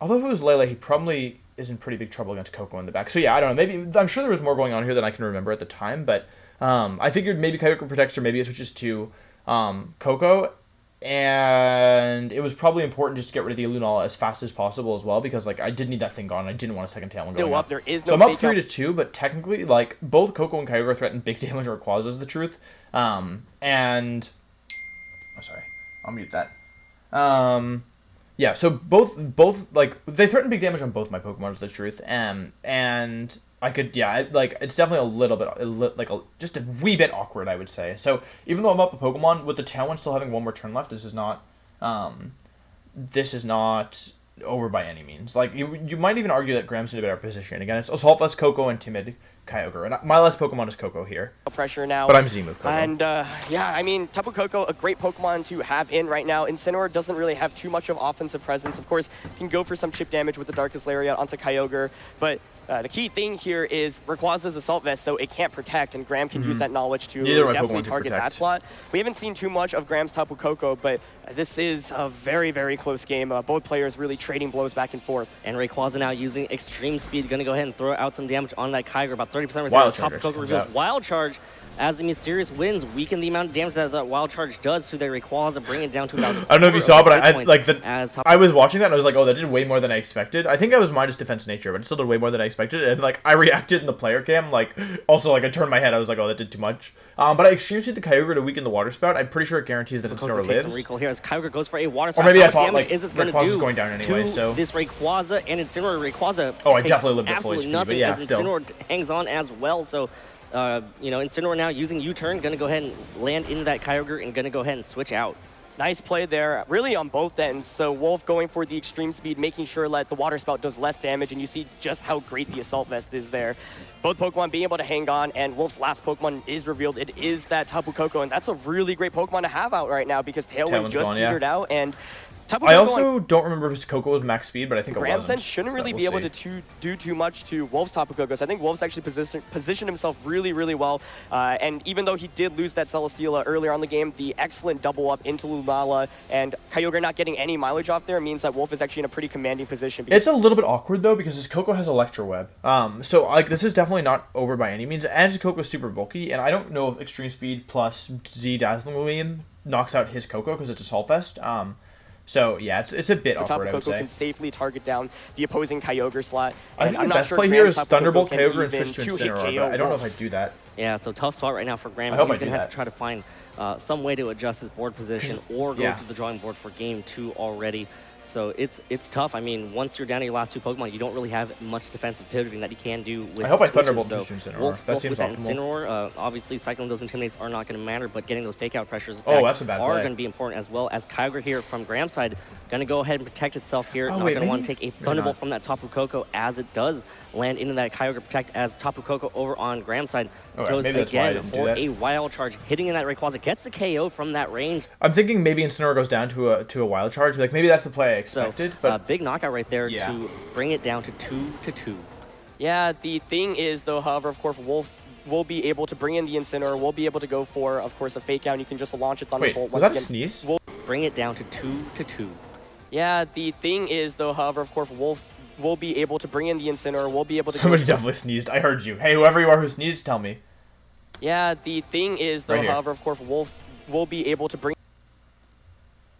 Although if it was Lele, he probably is in pretty big trouble against Coco in the back. So, yeah, I don't know. Maybe... I'm sure there was more going on here than I can remember at the time, but... I figured maybe Kyogre protects or maybe it switches to Coco, and it was probably important just to get rid of the Lunala as fast as possible as well, because like I did need that thing gone. I didn't want a second Tailwind going up. There is So no I'm up 3-2, but technically like both Coco and Kyogre threaten big damage or Rayquaza is the truth. And oh sorry, I'll mute that. Yeah, so both like they threaten big damage on both my Pokemon is the truth. And I could, yeah, like, it's definitely a little bit, just a wee bit awkward, I would say. So, even though I'm up a Pokemon, with the Tailwind still having one more turn left, this is not over by any means. Like, you might even argue that Graham's in a better position. Again, it's Assault-Vest Coco and Timid Kyogre. And my last Pokemon is Coco here. Pressure now. But I'm Z-Move Coco. And, yeah, I mean, Tapu Koko, a great Pokemon to have in right now. Incineroar doesn't really have too much of offensive presence. Of course, can go for some chip damage with the Darkest Lariat onto Kyogre, but... the key thing here is Rayquaza's Assault Vest, so it can't protect, and Graham can use that knowledge to definitely target that slot. We haven't seen too much of Graham's Tapu Koko, but this is a very, very close game. Both players really trading blows back and forth. And Rayquaza now using extreme speed, going to go ahead and throw out some damage on that Kyogre, about 30% Wild Tapu Koko reveals Wild Charge, as the Mysterious Winds weaken the amount of damage that Wild Charge does to the Rayquaza, bring it down to about... I don't know if you saw, but I was watching that and I was like, oh, that did way more than I expected. I think I was minus defense nature, but it still did way more than I expected. And like, I reacted in the player cam, like, also like I turned my head, I was like, oh, that did too much. But I extreme speed the Kyogre to weaken the Water Spout. I'm pretty sure it guarantees that Incineroar lives. Some recall here as Kyogre goes for a Water Spout. Or maybe I thought like Rayquaza's going down anyway, so... this Rayquaza and Incineroar. Rayquaza oh, I definitely lived at full absolutely HP, nothing, but yeah, as still. Incineroar hangs on as well, so... you know, Incineroar now using U-turn, going to go ahead and land into that Kyogre and going to go ahead and switch out. Nice play there, really on both ends. So Wolf going for the extreme speed, making sure that the Water Spout does less damage, and you see just how great the Assault Vest is there. Both Pokemon being able to hang on, and Wolf's last Pokemon is revealed. It is that Tapu Koko, and that's a really great Pokemon to have out right now because Tailwind just petered out, and I also don't remember if his Coco was max speed, but I think it Graham wasn't. shouldn't really be able to do too much to Wolf's Tapu Koko. So I think Wolf's actually positioned himself really, really well. And even though he did lose that Celesteela earlier on in the game, the excellent double up into Lunala and Kyogre not getting any mileage off there means that Wolf is actually in a pretty commanding position. It's a little bit awkward though because his Coco has Electro Web. So like this is definitely not over by any means. And his Coco is super bulky, and I don't know if Extreme Speed plus Z Dazzling William knocks out his Coco because it's Assault Vest. So yeah, it's a bit awkward, I would say. Can safely target down the opposing Kyogre slot. I think the best play here is Thunderbolt Kyogre and switch to Incineroar, but I don't know if I do that. Yeah, so tough spot right now for Graham. He's going to have to try to find some way to adjust his board position or go to the drawing board for game 2 already. So it's tough. I mean, once you're down to your last two Pokemon, you don't really have much defensive pivoting that you can do with I hope I switches. Thunderbolt So boost Incineroar. Wolf That seems with that optimal. Incineroar, obviously cycling those Intimidates are not going to matter, but getting those fake out pressures Oh, back that's a bad are play. going to be important, as well as Kyogre here from Graham's side, going to go ahead and protect itself here. Oh, Not wait, going to want to maybe? take a Maybe Thunderbolt not. from that Tapu Koko, as it does land into that Kyogre protect, as Tapu Koko over on Graham's side Okay, goes maybe that's why I again didn't do for that. a wild charge, hitting in that Rayquaza, gets the KO from that range. I'm thinking maybe Incineroar goes down to a wild charge. Like maybe that's the play I So expected. But big knockout right there Yeah. to bring it down to 2-2. Yeah, the thing is, though, however, of course, Wolf will be able to bring in the Incineroar, will be able to go for, of course, a fake out, and you can just launch a wait, Thunderbolt was once that a again. sneeze? Bring it down to 2-2. Yeah, the thing is, though, however, of course, Wolf will be able to bring in the Incineroar, will be able to Somebody go definitely sneezed. I heard you. Hey, whoever you are who sneezed, tell me. Yeah, the thing is, though, Right here. however, of course, Wolf will be able to bring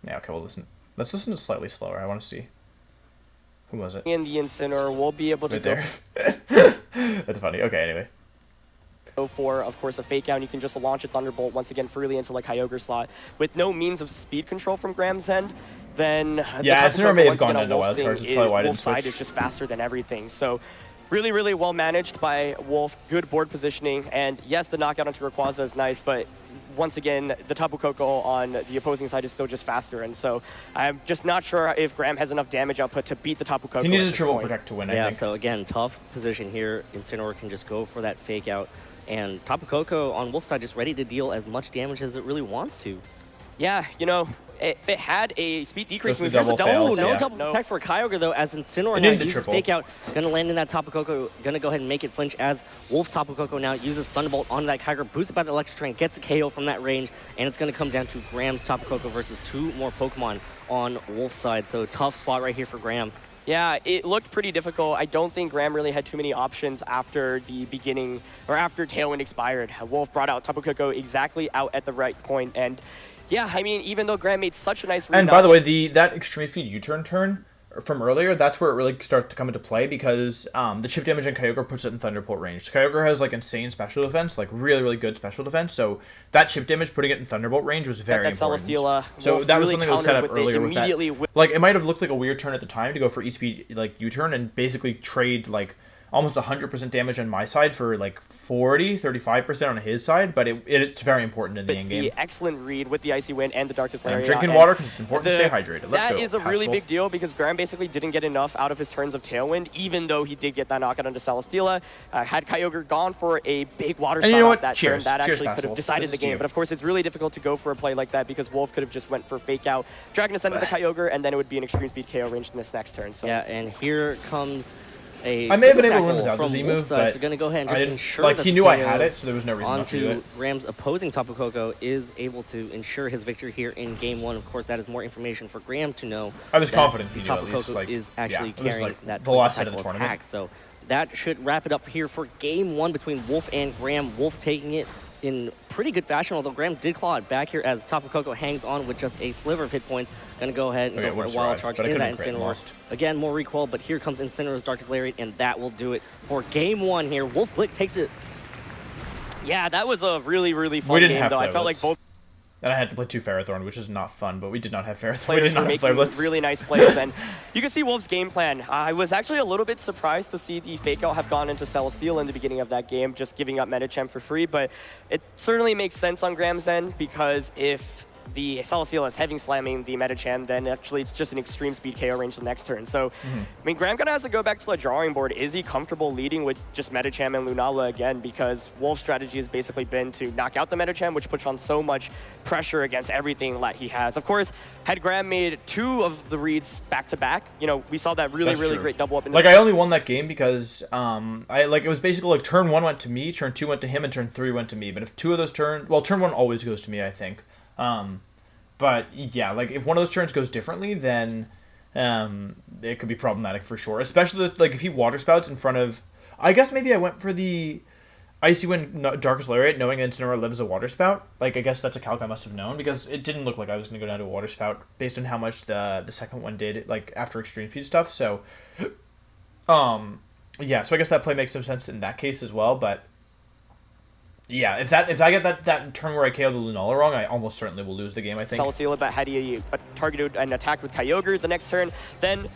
Yeah, okay, we'll listen. Let's listen to slightly slower. I want to see. Who was it? in the Incineroar, will be able to Right go there. That's funny. Okay, anyway. for, of course, a fake out, and you can just launch a Thunderbolt once again freely into like Kyogre slot with no means of speed control from Graham's end. Then Yeah, the Incineroar may have once gone again down to on wild Wolf's charge. thing That's probably why I didn't Wolf's side switch. is just faster than everything. So really, really well managed by Wolf. Good board positioning, and yes, the knockout onto Rayquaza is nice, but once again, the Tapu Koko on the opposing side is still just faster, and so I'm just not sure if Graham has enough damage output to beat the Tapu Koko. He needs at a this triple point. protect to win, I Yeah, think. so again, tough position here. Incineroar can just go for that fake out. And Tapu Koko on Wolf's side just ready to deal as much damage as it really wants to. Yeah, you know, if it had a speed decrease Goes move, to here's a double double. fails, No yeah. double protect for Kyogre though, as Incineroar It now needed the uses triple. fake out. Gonna land in that Tapu Koko, gonna go ahead and make it flinch as Wolf's Tapu Koko now uses Thunderbolt onto that Kyogre, boosted by the Electric Train, gets a KO from that range, and it's gonna come down to Graham's Tapu Koko versus two more Pokemon on Wolf's side. So tough spot right here for Graham. Yeah, it looked pretty difficult. I don't think Graham really had too many options after the beginning, or after Tailwind expired. Wolf brought out Tapu Koko exactly out at the right point, and yeah, I mean, even though Graham made such a nice read And by the way, that extreme speed U-turn turn from earlier, that's where it really starts to come into play because the chip damage in Kyogre puts it in Thunderbolt range. Kyogre has like insane special defense, like really, really good special defense. So that chip damage, putting it in Thunderbolt range was very that important. Celesteela, So Wolf that was really something that was set up countered with it earlier with that. immediately. Like it might have looked like a weird turn at the time to go for E-speed like U-turn and basically trade like almost 100% damage on my side for like 35% on his side, but it's very important in the end game. The excellent read with the Icy Wind and the Darkest And I'm Lariat. drinking and water because it's important to stay hydrated. Let's that go. is a Pass really Wolf. big deal because Graham basically didn't get enough out of his turns of Tailwind, even though he did get that knockout onto Celesteela. Had Kyogre gone for a big water And spot you know off what? that Cheers. turn, that Cheers, actually Pass could have Wolf. decided This the is to game. you. But of course, it's really difficult to go for a play like that because Wolf could have just went for fake out, Dragon Ascent to the Kyogre, and then it would be an extreme speed KO range in this next turn. So Yeah, and here comes a I may have been quick able to win tackle without the from Z Wolf's move, side, but so gonna go ahead and I just didn't ensure like that he the knew I KO had it, so there was no reason not to do onto it. Graham's opposing Tapu Koko is able to ensure his victory here in game one. Of course, that is more information for Graham to know. I was that confident he knew Tapu at least, Koko like, is yeah, actually it was, carrying like, that the last set of type the tournament. attack. So that should wrap it up here for game one between Wolf and Graham. Wolf taking it in pretty good fashion, although Graham did claw it back here as Tapu Koko hangs on with just a sliver of hit points. Gonna go ahead and Okay, go for a would've wild survived, charge but I into that couldn't crit and Incineroar. lost. Again, more recoil, but here comes Incineroar's Darkest Lariat, and that will do it for game one here. Wolfe Glick takes it. yeah, that was a really, really fun We didn't game, have though. I felt like Flareblitz. both And I had to play 2 Ferrothorn, which is not fun, but we did not have Ferrothorn. We players did were not have making Flareblitz. really nice plays, and you can see Wolf's game plan. I was actually a little bit surprised to see the fake out have gone into Celesteela in the beginning of that game, just giving up Medicham for free, but it certainly makes sense on Graham's end because if the Celesteela is heavy slamming the Medicham, then actually it's just an extreme speed KO range the next turn. So, I mean, Graham kind of has to go back to the drawing board. Is he comfortable leading with just Medicham and Lunala again? Because Wolf's strategy has basically been to knock out the Medicham, which puts on so much pressure against everything that he has. Of course, had Graham made 2 of the reads back-to-back, you know, we saw that really, That's really true. great double up. In Like I only won that game because it was basically like turn 1 went to me, turn 2 went to him, and turn 3 went to me. But if 2 of those turns, well, turn 1 always goes to me, I think. But yeah, like if one of those turns goes differently, then it could be problematic for sure. Especially like if he water spouts in front of, I guess maybe I went for the Icy Wind Darkest Lariat, knowing Incineroar lives a water spout. Like I guess that's a calc I must have known because it didn't look like I was gonna go down to a water spout based on how much the second one did like after extreme speed stuff. So, yeah, so I guess that play makes some sense in that case as well. But Yeah, if I get that turn where I KO the Lunala wrong, I almost certainly will lose the game, I think. Celesteela, but had he targeted and attacked with Kyogre the next turn, then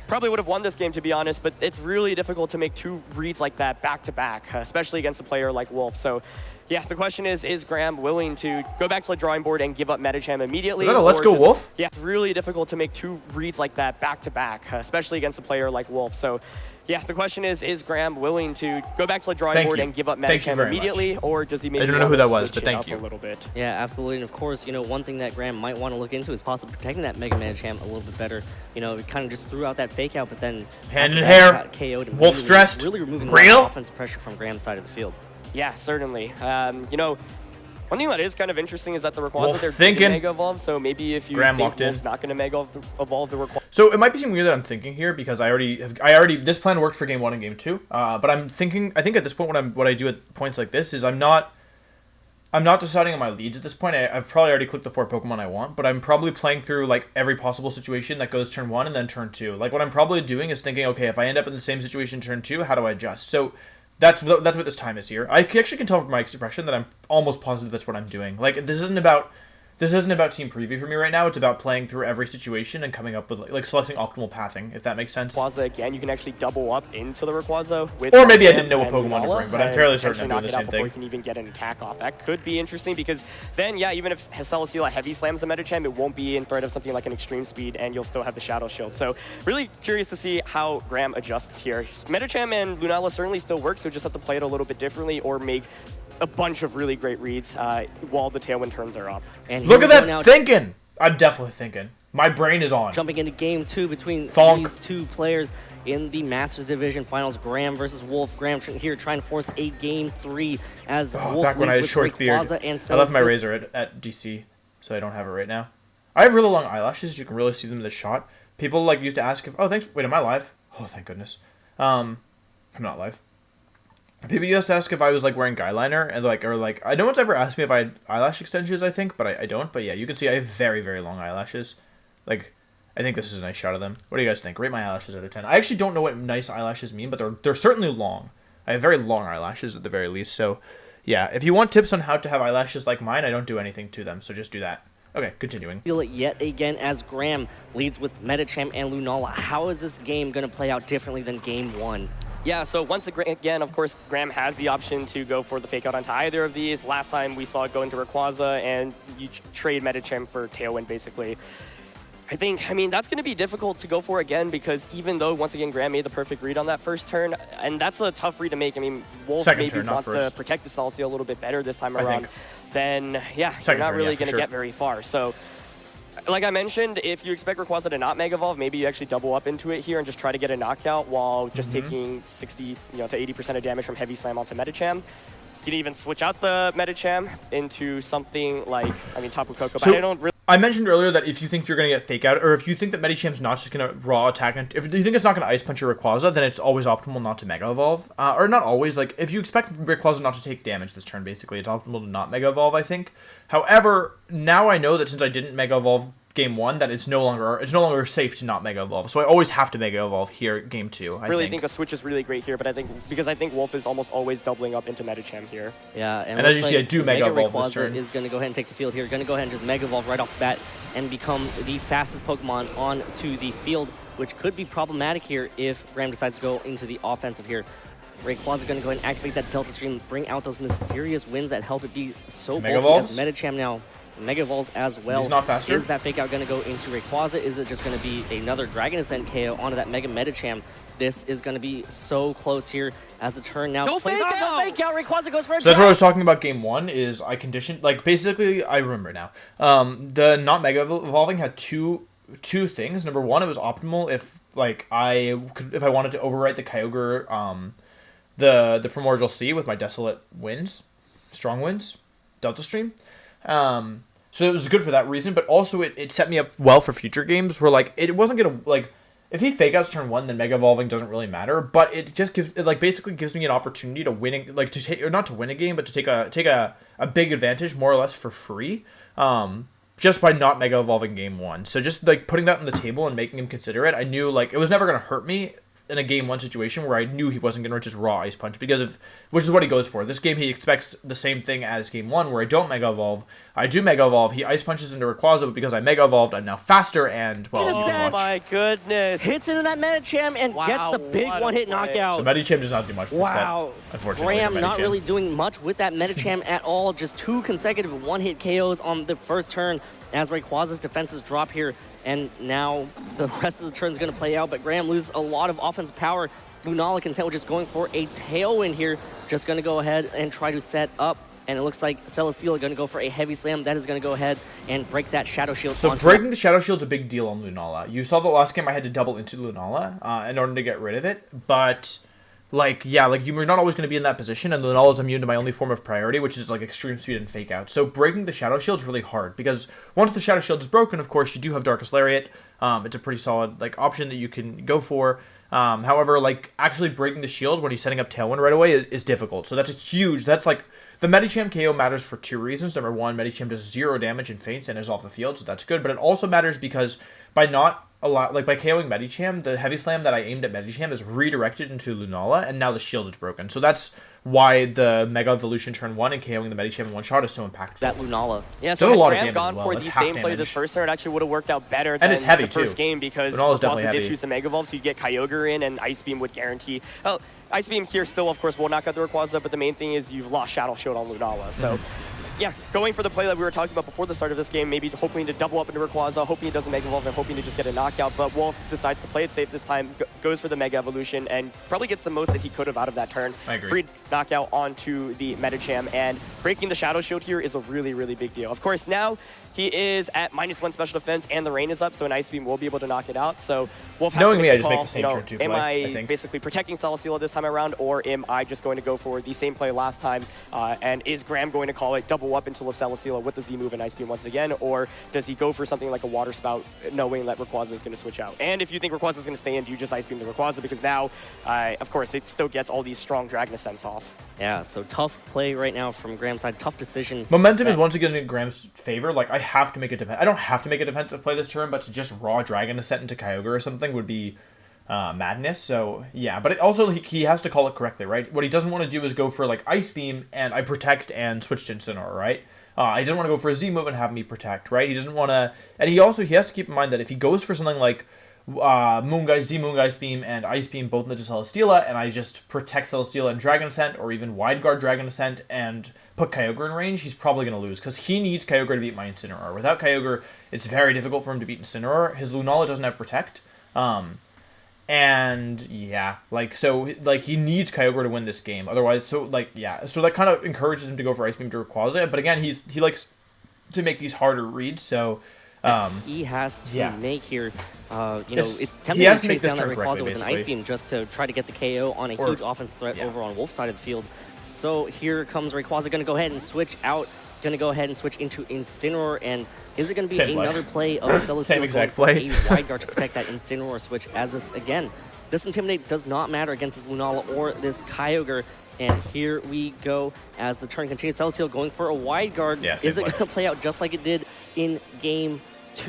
probably would have won this game, to be honest, but it's really difficult to make two reads like that back-to-back, especially against a player like Wolf. So, yeah, the question is Graham willing to go back to the drawing board and give up Medicham immediately? Is that a Let's Go Wolf? Yeah, it's really difficult to make two reads like that back-to-back, especially against a player like Wolf. So, yeah, the question is Graham willing to go back to the drawing board and give up Medicham immediately, or does he maybe I don't know who that was, but thank you. A little bit? Yeah, absolutely. And of course, one thing that Graham might want to look into is possibly protecting that Mega Medicham a little bit better. He kind of just threw out that fake out, but then hand in hair, KO'd him. Wolf stressed, really removing real offensive pressure from Graham's side of the field. Yeah, certainly. One thing that is kind of interesting is that the Rayquaza, they're thinking Mega Evolve, so maybe if you think Wolf's not going to Mega Evolve the Rayquaza. So it might be something weird that I'm thinking here, because I already this plan worked for game 1 and game 2. But I think at this point what I do at points like this is I'm not deciding on my leads at this point. I've probably already clicked the 4 Pokemon I want, but I'm probably playing through like every possible situation that goes turn 1 and then turn 2. Like what I'm probably doing is thinking, okay, if I end up in the same situation turn 2, how do I adjust? So that's what this time is here. I actually can tell from my expression that I'm almost positive that's what I'm doing. Like this isn't about team preview for me right now. It's about playing through every situation and coming up with like selecting optimal pathing, if that makes sense. Rayquaza, again, you can actually double up into the Rayquaza with or maybe I didn't know what Pokemon to bring, but I'm fairly certain I'm doing the same thing. Before you can even get an attack off. That could be interesting because then, yeah, even if Celesteela heavy slams the Medicham, it won't be in threat of something like an extreme speed, and you'll still have the Shadow Shield. So really curious to see how Graham adjusts here. Medicham and Lunala certainly still work, so just have to play it a little bit differently or make a bunch of really great reads while the Tailwind turns are up. And look at that thinking! I'm definitely thinking. My brain is on. Jumping into game 2 between these two players in the Masters Division Finals, Graham versus Wolf. Graham here trying to force a game 3 as Wolf back when I had a short beard. I left my razor at DC, so I don't have it right now. I have really long eyelashes. You can really see them in the shot. People like used to ask if, oh, thanks. Wait, am I live? Oh, thank goodness. I'm not live. People used to ask if I was like wearing guyliner and no one's ever asked me if I had eyelash extensions, I think, but I don't. But yeah, you can see I have very, very long eyelashes. Like, I think this is a nice shot of them. What do you guys think? Rate my eyelashes out of 10. I actually don't know what nice eyelashes mean, but they're certainly long. I have very long eyelashes at the very least. So yeah, if you want tips on how to have eyelashes like mine, I don't do anything to them. So just do that. Okay, continuing. Feel it yet again as Graham leads with Medicham and Lunala. How is this game going to play out differently than game 1? Yeah, so once again, of course, Graham has the option to go for the fake out onto either of these. Last time we saw it go into Rayquaza, and you trade Medicham for Tailwind, basically. I mean, that's going to be difficult to go for again because even though, once again, Graham made the perfect read on that first turn, and that's a tough read to make. I mean, Wolf maybe wants to protect the Celesteela a little bit better this time around. Then, yeah, you're not really going to get very far. So, like I mentioned, if you expect Rayquaza to not Mega Evolve, maybe you actually double up into it here and just try to get a knockout while just taking 60 to 80% of damage from Heavy Slam onto Medicham. You can even switch out the Medicham into something like, Tapu Koko, but I don't really... I mentioned earlier that if you think you're going to get fake out, or if you think that Medicham's not just going to raw attack, if you think it's not going to Ice Punch your Rayquaza, then it's always optimal not to Mega Evolve. Or not always, like, if you expect Rayquaza not to take damage this turn, basically, it's optimal to not Mega Evolve, I think. However, now I know that since I didn't Mega Evolve game 1, that it's no longer safe to not Mega Evolve. So I always have to Mega Evolve here game 2. I really think a switch is really great here, but I think Wolf is almost always doubling up into Medicham here. Yeah, and as you see, I do Mega Evolve this turn. Is going to go ahead and take the field here. Going to go ahead and just Mega Evolve right off the bat and become the fastest Pokemon onto the field, which could be problematic here if Graham decides to go into the offensive here. Rayquaza going to go ahead and activate that Delta Stream, bring out those mysterious winds that help it be so bulky as Medicham now Mega Evolves as well. He's not faster. Is that fake out going to go into Rayquaza? Is it just going to be another Dragon Ascent KO onto that Mega Medicham? This is going to be so close here as the turn now plays off the fake out. Rayquaza goes for a So that's what I was talking about game 1 is I conditioned, like basically I remember now. The not Mega Evolving had two things. Number one, it was optimal if like if I wanted to overwrite the Kyogre the Primordial Sea with my Desolate Winds, Strong Winds, Delta Stream. So it was good for that reason, but also it set me up well for future games where like it wasn't gonna like if he fake outs turn 1, then Mega Evolving doesn't really matter, but it just basically gives me an opportunity to winning, like to take, or not to win a game, but to take a big advantage more or less for free. Just by not Mega Evolving game 1. So just like putting that on the table and making him consider it, I knew like it was never gonna hurt me in a game 1 situation where I knew he wasn't going to just raw Ice Punch which is what he goes for. This game he expects the same thing as game 1 where I don't Mega Evolve. I do Mega Evolve, he Ice Punches into Rayquaza, but because I Mega Evolved, I'm now faster and, well, Oh my goodness. Hits into that Medicham and gets the big one-hit knockout. So Medicham does not do much for Wow. set, unfortunately. Graham not really doing much with that Medicham at all. Just 2 consecutive one-hit KOs on the first turn as Rayquaza's defenses drop here. And now the rest of the turn is going to play out, but Graham loses a lot of offensive power. Lunala content with just going for a tailwind here. Just going to go ahead and try to set up. And it looks like Celesteela going to go for a heavy slam. That is going to go ahead and break that Shadow Shield. So breaking the Shadow Shield is a big deal on Lunala. You saw the last game I had to double into Lunala in order to get rid of it. But, like, yeah, like you were not always going to be in that position. And Lunala is immune to my only form of priority, which is like extreme speed and fake out. So breaking the Shadow Shield is really hard. Because once the Shadow Shield is broken, of course, you do have Darkest Lariat. It's a pretty solid like option that you can go for. However, like actually breaking the shield when he's setting up Tailwind right away is difficult. So that's like the Medicham KO matters for 2 reasons. Number 1, Medicham does 0 damage and feints and is off the field, so that's good. But it also matters because by KOing Medicham, the heavy slam that I aimed at Medicham is redirected into Lunala, and now the shield is broken. So that's why the Mega Evolution turn 1 and KOing the Medicham in one shot is so impactful. That Lunala. Yeah, so had Graham gone for the same play this first turn, it actually would have worked out better than the first game because Rayquaza did choose the Mega Evolve, so you get Kyogre in, and Ice Beam would guarantee... Oh, Ice Beam here still, of course, will knock out the Rayquaza, but the main thing is you've lost Shadow Shield on Lunala, so... Yeah, going for the play that we were talking about before the start of this game, maybe hoping to double up into Rayquaza, hoping he doesn't Mega Evolve, and hoping to just get a knockout, but Wolf decides to play it safe this time, goes for the Mega Evolution, and probably gets the most that he could have out of that turn. I agree. Free knockout onto the Medicham, and breaking the Shadow Shield here is a really, really big deal. Of course, now he is at -1 special defense, and the rain is up, so an Ice Beam will be able to knock it out. So Wolf has to make the call, am I basically protecting Celesteela this time around, or am I just going to go for the same play last time? And is Graham going to call it double up into Celesteela with the Z move and Ice Beam once again, or does he go for something like a Water Spout, knowing that Rayquaza is going to switch out? And if you think Rayquaza is going to stay in, do you just Ice Beam the Rayquaza? Because now, of course, it still gets all these strong Dragon Ascents off. Yeah, so tough play right now from Graham's side. Tough decision. Momentum is once again in Graham's favor. Like, I have to make a I don't have to make a defensive play this turn, but to just raw Dragon Ascent into Kyogre or something would be madness. So, yeah. But it also, he has to call it correctly, right? What he doesn't want to do is go for, like, Ice Beam, and I protect and switch to Incineroar, right? He doesn't want to go for a Z move and have me protect, right? He doesn't want to... And he has to keep in mind that if he goes for something like Moongeist, Z Moongeist Beam, and Ice Beam both into Celesteela, and I just protect Celesteela and Dragon Ascent, or even Wide Guard Dragon Ascent, and put Kyogre in range, he's probably going to lose, because he needs Kyogre to beat my Incineroar. Without Kyogre, it's very difficult for him to beat Incineroar. His Lunala doesn't have Protect. And yeah, like, so, like, he needs Kyogre to win this game. Otherwise, so, like, yeah. So that kind of encourages him to go for Ice Beam to Rayquaza. But again, he likes to make these harder reads, so... he has to make here, you know, it's tempting to chase down that Rayquaza with an Ice Beam just to try to get the KO on a huge offense threat over on Wolf's side of the field. So here comes Rayquaza, going to go ahead and switch out, going to go ahead and switch into Incineroar, and is it going to be another play of Celesteela Same exact play. a Wide Guard to protect that Incineroar switch, as this, again, this Intimidate does not matter against this Lunala or this Kyogre. And here we go as the turn continues. Celesteela going for a Wide Guard. Is it going to play out just like it did in game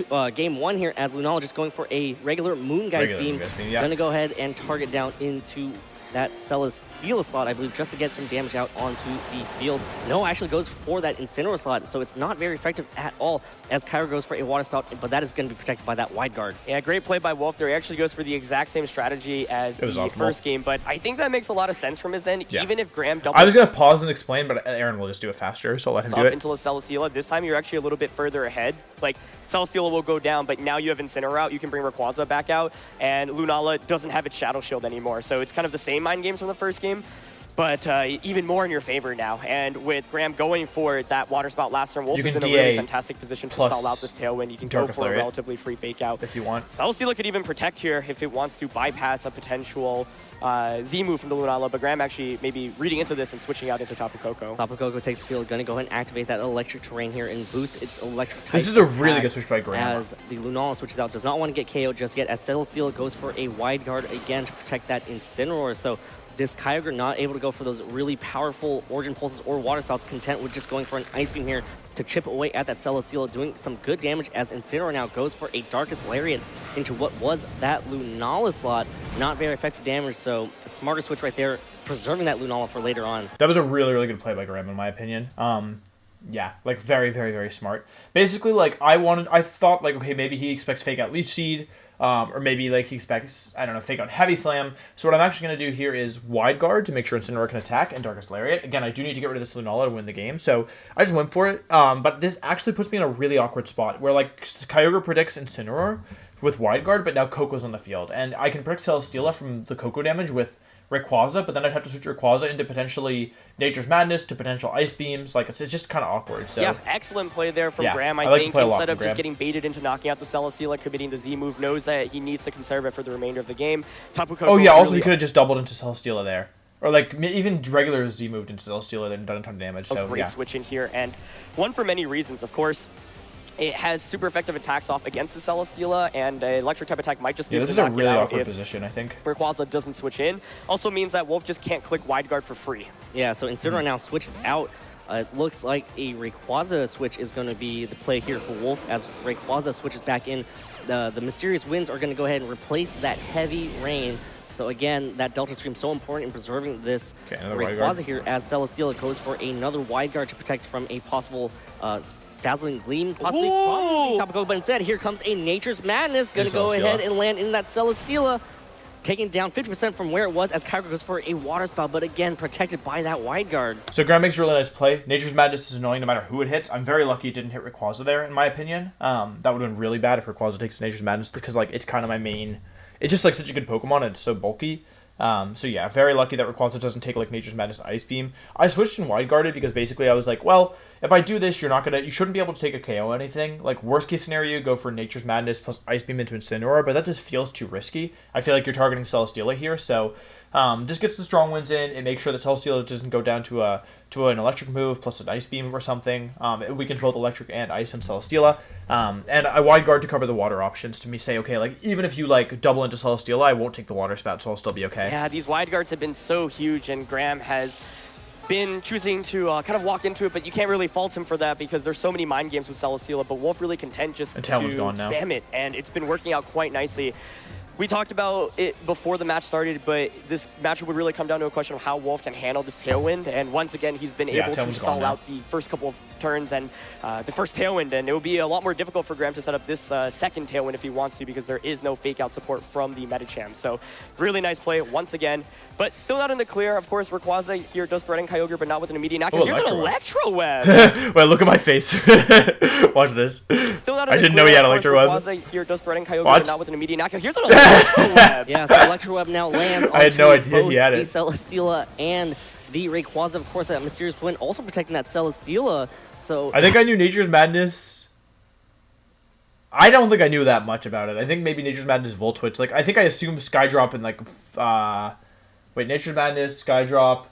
1 here, as Lunala just going for a regular Moongeist Beam. Going to go ahead and target down into that Celesteela slot, I believe, just to get some damage out onto the field. No, actually goes for that Incineroar slot, so it's not very effective at all as Kyogre goes for a Water Spout, but that is going to be protected by that Wide Guard. Yeah, great play by Wolf there. He actually goes for the exact same strategy as the first game, but I think that makes a lot of sense from his end, even if Graham doubles... I was going to pause and explain, but Aaron will just do it faster, so I'll let him do it. Into Celesteela. This time you're actually a little bit further ahead. Like, Celesteela will go down, but now you have Incineroar out, you can bring Rayquaza back out, and Lunala doesn't have its Shadow Shield anymore, so it's kind of the same mind games from the first game, but even more in your favor now. And with Graham going for that Water Spout last turn, Wolf is in a really fantastic position to stall out this Tailwind. You can go for a relatively free fake out if you want. Celesteela could even protect here if it wants to bypass a potential Z move from the Lunala, but Graham actually maybe reading into this and switching out into Tapu Koko. Tapu Koko takes the field, going to go ahead and activate that electric terrain here and boost its electric type. This is a really good switch by Graham. As the Lunala switches out, does not want to get KO'd just yet, as Celesteela goes for a Wide Guard again to protect that Incineroar. So this Kyogre not able to go for those really powerful Origin Pulses or Water Spouts, content with just going for an Ice Beam here to chip away at that Celesteela, doing some good damage as Incineroar now goes for a Darkest Lariat into what was that Lunala slot. Not very effective damage, so a smarter switch right there, preserving that Lunala for later on. That was a really, really good play by Graham, in my opinion. Yeah, like very, very, very smart. Basically, like I thought like, okay, maybe he expects Fake Out Leech Seed, or maybe like he expects, I don't know, Fake Out Heavy Slam. So what I'm actually going to do here is Wide Guard to make sure Incineroar can attack and Darkest Lariat. Again, I do need to get rid of this Lunala to win the game, so I just went for it. But this actually puts me in a really awkward spot where like Kyogre predicts Incineroar with Wide Guard, but now Coco's on the field. And I can predict Celesteela from the Coco damage with Rayquaza, but then I'd have to switch Rayquaza into potentially Nature's Madness to potential Ice Beams. Like, it's just kind of awkward. So yeah, excellent play there from Graham. I think instead of just getting baited into knocking out the Celesteela, committing the Z move, knows that he needs to conserve it for the remainder of the game. Tapu Koko also he could have just doubled into Celesteela there. Or like even regular Z moved into Celesteela and done a ton of damage. So great switch in here, and one for many reasons, of course. It has super effective attacks off against the Celesteela, and an electric type attack might just be able to knock it out. This is a really awkward position, I think. Rayquaza doesn't switch in. Also means that Wolf just can't click Wide Guard for free. Yeah, so Incineroar now switches out. It looks like a Rayquaza switch is going to be the play here for Wolf as Rayquaza switches back in. The Mysterious Winds are going to go ahead and replace that Heavy Rain. So again, that Delta Stream so important in preserving this Rayquaza here as Celesteela goes for another Wide Guard to protect from a possible Dazzling Gleam, possibly Tapu Koko, but instead here comes a Nature's Madness, going to go ahead and land in that Celesteela, taking down 50% from where it was as Kyogre goes for a Water Spout, but again, protected by that Wide Guard. So Graham makes a really nice play. Nature's Madness is annoying no matter who it hits. I'm very lucky it didn't hit Rayquaza there, in my opinion. That would have been really bad if Rayquaza takes Nature's Madness, because like it's kind of my main... It's just like such a good Pokemon, and it's so bulky. So yeah, very lucky that Rayquaza doesn't take like Nature's Madness Ice Beam. I switched and Wide Guarded because basically I was like, well, if I do this, you shouldn't be able to take a KO or anything. Like worst case scenario, go for Nature's Madness plus Ice Beam into Incineroar, but that just feels too risky. I feel like you're targeting Celesteela here, so this gets the strong winds in. It makes sure that Celesteela doesn't go down to an electric move plus an Ice Beam or something. It weakens both electric and ice and Celesteela. And I Wide Guard to cover the water options to me say, okay, like even if you like double into Celesteela, I won't take the Water Spout, so I'll still be okay. Yeah, these Wide Guards have been so huge, and Graham has been choosing to kind of walk into it, but you can't really fault him for that because there's so many mind games with Celesteela, but Wolf really content just to spam it, and it's been working out quite nicely. We talked about it before the match started, but this match would really come down to a question of how Wolf can handle this Tailwind. And once again, he's been able to stall out the first couple of turns and the first Tailwind. And it would be a lot more difficult for Graham to set up this second Tailwind if he wants to, because there is no fake out support from the Medicham. So really nice play once again, but still not in the clear. Of course, Rayquaza here does threaten Kyogre, but not with an immediate knockout. Here's an Electro Web. Wait, look at my face. Watch this. Still not in I didn't know he had Electro Web. Rayquaza here does threaten Kyogre, but not with an immediate knockout. Here's an Electro Web. Yeah, so Electro Web now lands I had no idea he had it. The Celesteela and the Rayquaza. Of course, that Mysterious Wind also protecting that Celesteela. So I think I knew Nature's Madness. I don't think I knew that much about it. I think maybe Nature's Madness Volt Switch. Like I think I assumed Skydrop and like Nature's Madness, Skydrop,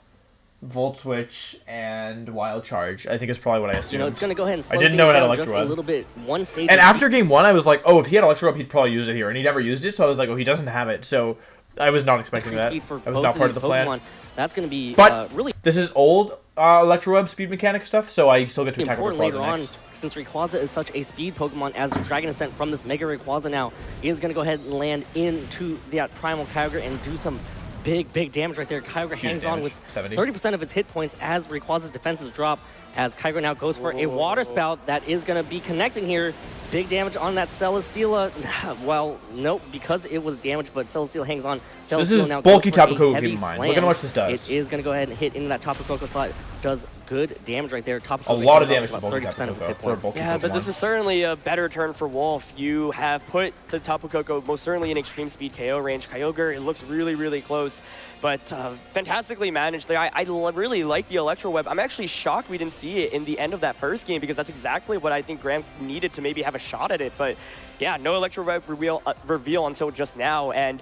Volt Switch, and Wild Charge. I think is probably what I assumed. You know, it's going to go ahead and slow I didn't know it had Electro just Web. a little bit. One stage. And after game one, I was like, oh, if he had Electro Web, he'd probably use it here, and he never used it. So I was like, oh, he doesn't have it. So I was not expecting that. That was not part of the plan. That's going to be really. This is old Electro Web speed mechanic stuff, so I still get to attack Rayquaza later next. On, since Rayquaza is such a speed Pokemon, as Dragon Ascent from this Mega Rayquaza now is going to go ahead and land into that Primal Kyogre and do some big damage right there. Kyogre hangs on with 30% of its hit points as Rayquaza's defenses drop, as Kyogre now goes for a Water Spout that is going to be connecting here. Big damage on that Celesteela. Well, nope, because it was damaged, but Celesteela hangs on. So this is bulky Tapu Koko, keep in mind. Look at how much this does. It is going to go ahead and hit into that Tapu Koko slot. Does good damage right there. A lot of damage to bulky Tapu Koko for a bulky Pokemon. But this is certainly a better turn for Wolf. You have put the Tapu Koko most certainly in extreme speed KO range. Kyogre, it looks really close, but fantastically managed there. I really like the Electro Web. I'm actually shocked we didn't see it in the end of that first game, because that's exactly what I think Graham needed to maybe have a shot at it. But yeah, no Electro Web reveal until just now, and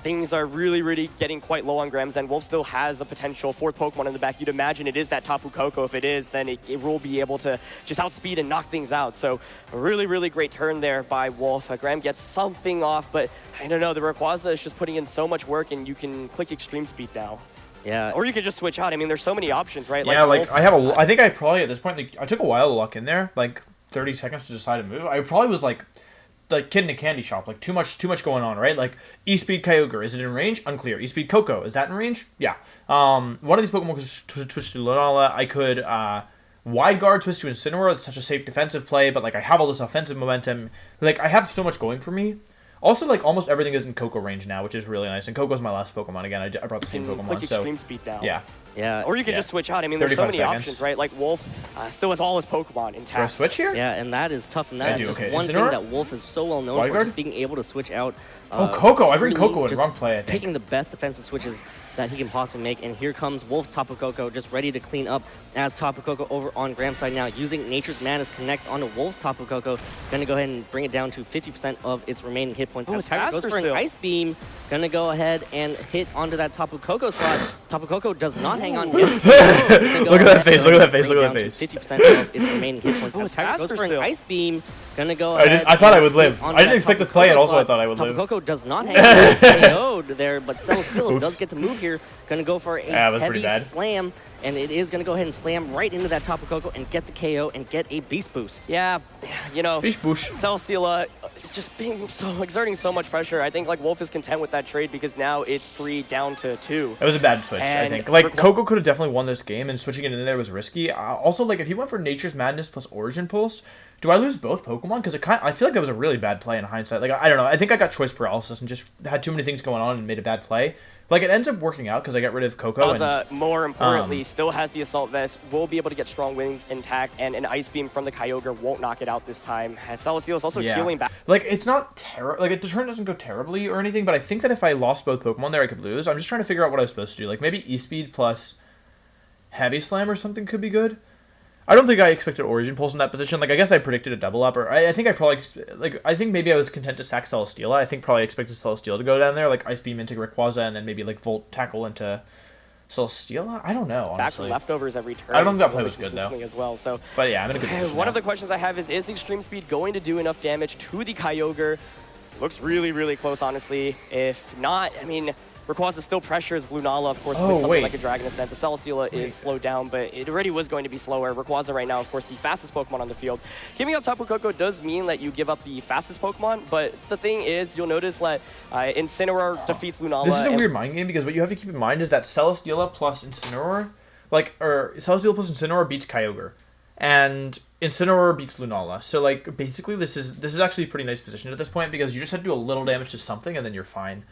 things are really getting quite low on Graham's end. Wolf still has a potential fourth Pokemon in the back. You'd imagine it is that Tapu Koko. If it is, then it will be able to just outspeed and knock things out. So a really great turn there by Wolf. Graham gets something off, but I don't know, the Rayquaza is just putting in so much work, and you can click extreme speed now. Yeah. Or you could just switch out. I mean, there's so many options, right? Yeah, like, Wolfe- I think I probably, at this point, like, I took a while to lock in there, like, 30 seconds to decide to move. I probably was, like kid in a candy shop, like, too much going on, right? Like, E-Speed Kyogre, is it in range? Unclear. E-Speed Coco, is that in range? Yeah. One of these Pokemon could switch to Lunala. I could, Wide Guard switch to Incineroar. It's such a safe defensive play, but, like, I have all this offensive momentum. Like, I have so much going for me. Also, like, almost everything is in Coco range now, which is really nice. And Coco's my last Pokemon. Again, I brought the same Pokemon, click so... Extreme Speed now. Yeah. Yeah. Or you could just switch out. I mean, there's so many 35 options, right? Like, Wolfe still has all his Pokemon intact. Do I switch here? Yeah, and that is tough, and I that do, is just okay. one Incineroar? thing that Wolfe is so well known Wide for, Guard? just being able to switch out. Oh, Coco. I bring freely, Coco in. just Wrong play, I think. Picking the best defensive switches that he can possibly make, and here comes Wolfe's Tapu Koko just ready to clean up as Tapu Koko over on Graham's side now, using Nature's Madness connects onto Wolfe's Tapu Koko, gonna go ahead and bring it down to 50% of its remaining hit points. Oh, As it's Tiger goes faster for an still. Ice Beam, gonna go ahead and hit onto that Tapu Koko slot. Tapu Koko does not hang on. Look at that face, look at that face, look at that face. 50% of its remaining hit points. Oh, As it's Tiger goes faster for an still. Ice Beam, gonna go I ahead. thought I and would live. hit onto I didn't that expect Tapu this play, and Koko also I slot. thought I would Tapu live. Koko does not hang on. It's KO'd there, but Celesteela does get to move here. Gonna go for a Yeah, it was pretty heavy bad. slam, and it is gonna go ahead and slam right into that Tapu Koko and get the KO and get a beast boost. Yeah, you know, Beast Bush. Celesteela just being exerting so much pressure. I think like Wolfe is content with that trade because now it's 3 down to 2. It was a bad switch, I And think. Like, Coco could have definitely won this game, and switching it in there was risky. Also, like, if he went for Nature's Madness plus Origin Pulse, do I lose both Pokemon? Because I feel like that was a really bad play in hindsight. Like, I don't know. I think I got choice paralysis and just had too many things going on and made a bad play. Like, it ends up working out because I got rid of Coco. Raza, more importantly, still has the Assault Vest, will be able to get Strong Wings intact, and an Ice Beam from the Kyogre won't knock it out this time. Celesteela is also healing back. Like, it's not terrible. Like, the turn doesn't go terribly or anything, but I think that if I lost both Pokemon there, I could lose. I'm just trying to figure out what I was supposed to do. Like, maybe E-Speed plus Heavy Slam or something could be good. I don't think I expected Origin Pulse in that position. Like, I guess I predicted a double up, or I think I probably, like, I think maybe I was content to sack Celesteela. I think probably expected Celesteela to go down there, like Ice Beam into Rayquaza, and then maybe, like, Volt Tackle into Celesteela? I don't know, honestly. Back from leftovers every turn. I don't think that play was good, though. As well, so. But yeah, I'm in a good position One now. of the questions I have is Extreme Speed going to do enough damage to the Kyogre? Looks really, really close, honestly. If not, I mean, Rayquaza still pressures Lunala, of course, with something wait. like a Dragon Ascent. The Celesteela is slowed down, but it already was going to be slower. Rayquaza right now, of course, the fastest Pokemon on the field. Giving up Tapu Koko does mean that you give up the fastest Pokemon, but the thing is, you'll notice that Incineroar defeats Lunala. This is a weird mind game because what you have to keep in mind is that Celesteela plus Incineroar, Celesteela plus Incineroar beats Kyogre, and Incineroar beats Lunala. So, like, basically, this is actually a pretty nice position at this point because you just have to do a little damage to something and then you're fine.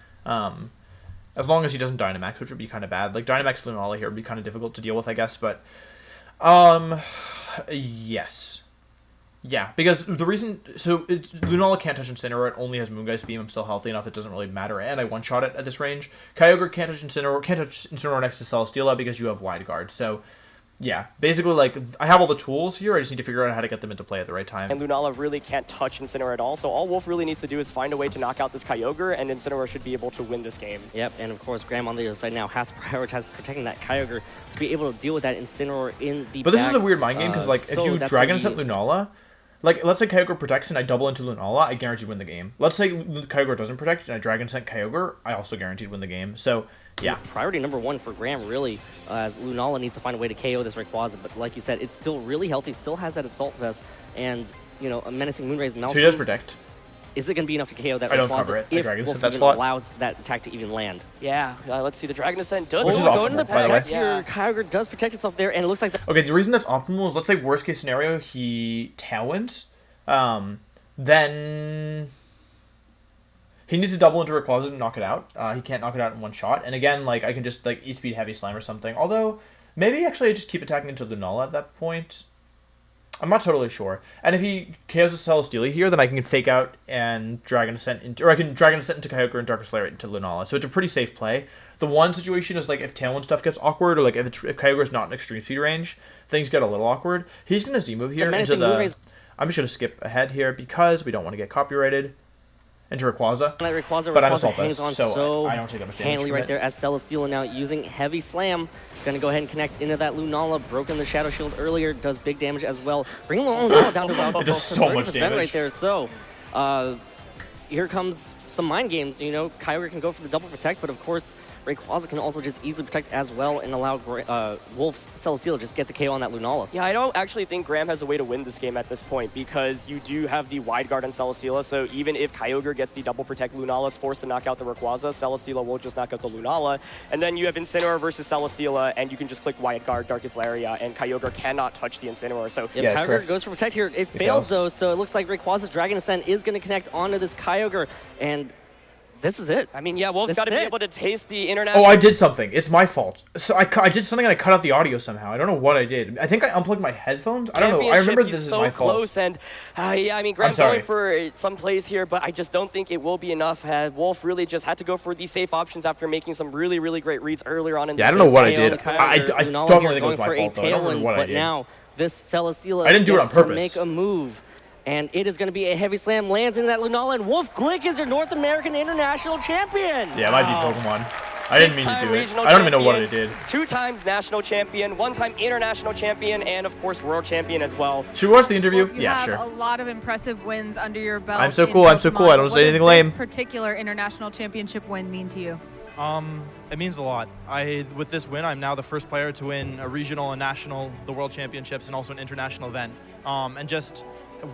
As long as he doesn't Dynamax, which would be kind of bad. Like, Dynamax Lunala here would be kind of difficult to deal with, I guess, but... yes. Yeah, because the reason... So, Lunala can't touch Incineroar, it only has Moongeist Beam, I'm still healthy enough, it doesn't really matter, and I one-shot it at this range. Kyogre can't touch Incineroar next to Celesteela because you have Wide Guard, so... Yeah, basically, like, I have all the tools here, I just need to figure out how to get them into play at the right time. And Lunala really can't touch Incineroar at all, so all Wolfe really needs to do is find a way to knock out this Kyogre, and Incineroar should be able to win this game. Yep, and of course, Graham on the other side now has to prioritize protecting that Kyogre to be able to deal with that Incineroar in the But this back. is a weird mind game, because, like, so if you that's Dragon gonna Ascent Lunala, like, let's say Kyogre protects and I double into Lunala, I guarantee win the game. Let's say Kyogre doesn't protect and I Dragon Ascent Kyogre, I also guaranteed win the game. So, yeah. Priority number one for Graham, really, as Lunala needs to find a way to KO this Rayquaza, but like you said, it's still really healthy, still has that Assault Vest, and, you know, a menacing Moonraze Maelstrom. So he does protect. Is it going to be enough to KO that I don't Rayquaza cover it. I if Dragon Wolfe Ascent that even slot. allows that attack to even land? Yeah, let's see, the Dragon Ascent does Which is Go into optimal, the by the way. pack, your Kyogre does protect itself there, and it looks like that. Okay, the reason that's optimal is, let's say worst case scenario, he Tailwinds, then he needs to double into Rayquaza to knock it out. He can't knock it out in one shot. And again, like, I can just, like, E-Speed Heavy Slam or something. Although, maybe actually I just keep attacking into Lunala at that point. I'm not totally sure. And if he KOs Celesteela here, then I can Fake Out and Dragon Ascent into, or I can Dragon Ascent into Kyogre and Darkest Lair into Lunala. So it's a pretty safe play. The one situation is, like, if Tailwind stuff gets awkward, or, like, if Kyogre's not in Extreme Speed range, things get a little awkward. He's going to Z-move here into the... I'm just going to skip ahead here because we don't want to get copyrighted into Rayquaza. That Rayquaza, But I'm Rayquaza Assault hangs Vest, on so I don't take that much damage handily from right it. there as Celesteela now using Heavy Slam. Going to go ahead and connect into that Lunala. Broken the Shadow Shield earlier, does big damage as well. Bringing Lunala down to about It does so much 30% damage. right there. So, here comes some mind games. You know, Kyogre can go for the double protect, but of course, Rayquaza can also just easily protect as well and allow Wolf's Celesteela just get the KO on that Lunala. Yeah, I don't actually think Graham has a way to win this game at this point because you do have the wide guard on Celesteela, so even if Kyogre gets the double protect, Lunala's forced to knock out the Rayquaza, Celesteela will just knock out the Lunala, and then you have Incineroar versus Celesteela, and you can just click wide guard, Darkest Lariat, and Kyogre cannot touch the Incineroar. So yeah, Kyogre goes for protect here. It fails though, so it looks like Rayquaza's Dragon Ascent is going to connect onto this Kyogre, and this is it. I mean, yeah, Wolf's got to be able to taste the international... Oh, I did something. It's my fault. So I did something and I cut out the audio somehow. I don't know what I did. I think I unplugged my headphones. I don't know. I remember this is my fault. Close, and yeah, I mean, Graham's going for some plays here, but I just don't think it will be enough. Wolf really just had to go for the safe options after making some really, really great reads earlier on in the I don't know what I did. I definitely think it was my fault, though. I don't remember what I did. But now, this Celesteela I didn't do it on purpose. To make a move. And it is going to be a heavy slam, lands into that Lunala, and Wolfe Glick is your North American International Champion. Yeah, it might be Pokemon. I didn't mean to do it. I don't even know what I did. 2 times national champion, 1-time international champion, and of course world champion as well. Should we watch the interview? Well, yeah, sure. You have a lot of impressive wins under your belt. I'm so cool. I'm so cool. I don't say anything lame. What does this particular international championship win mean to you? It means a lot. With this win, I'm now the first player to win a regional and national, the World Championships, and also an international event. And just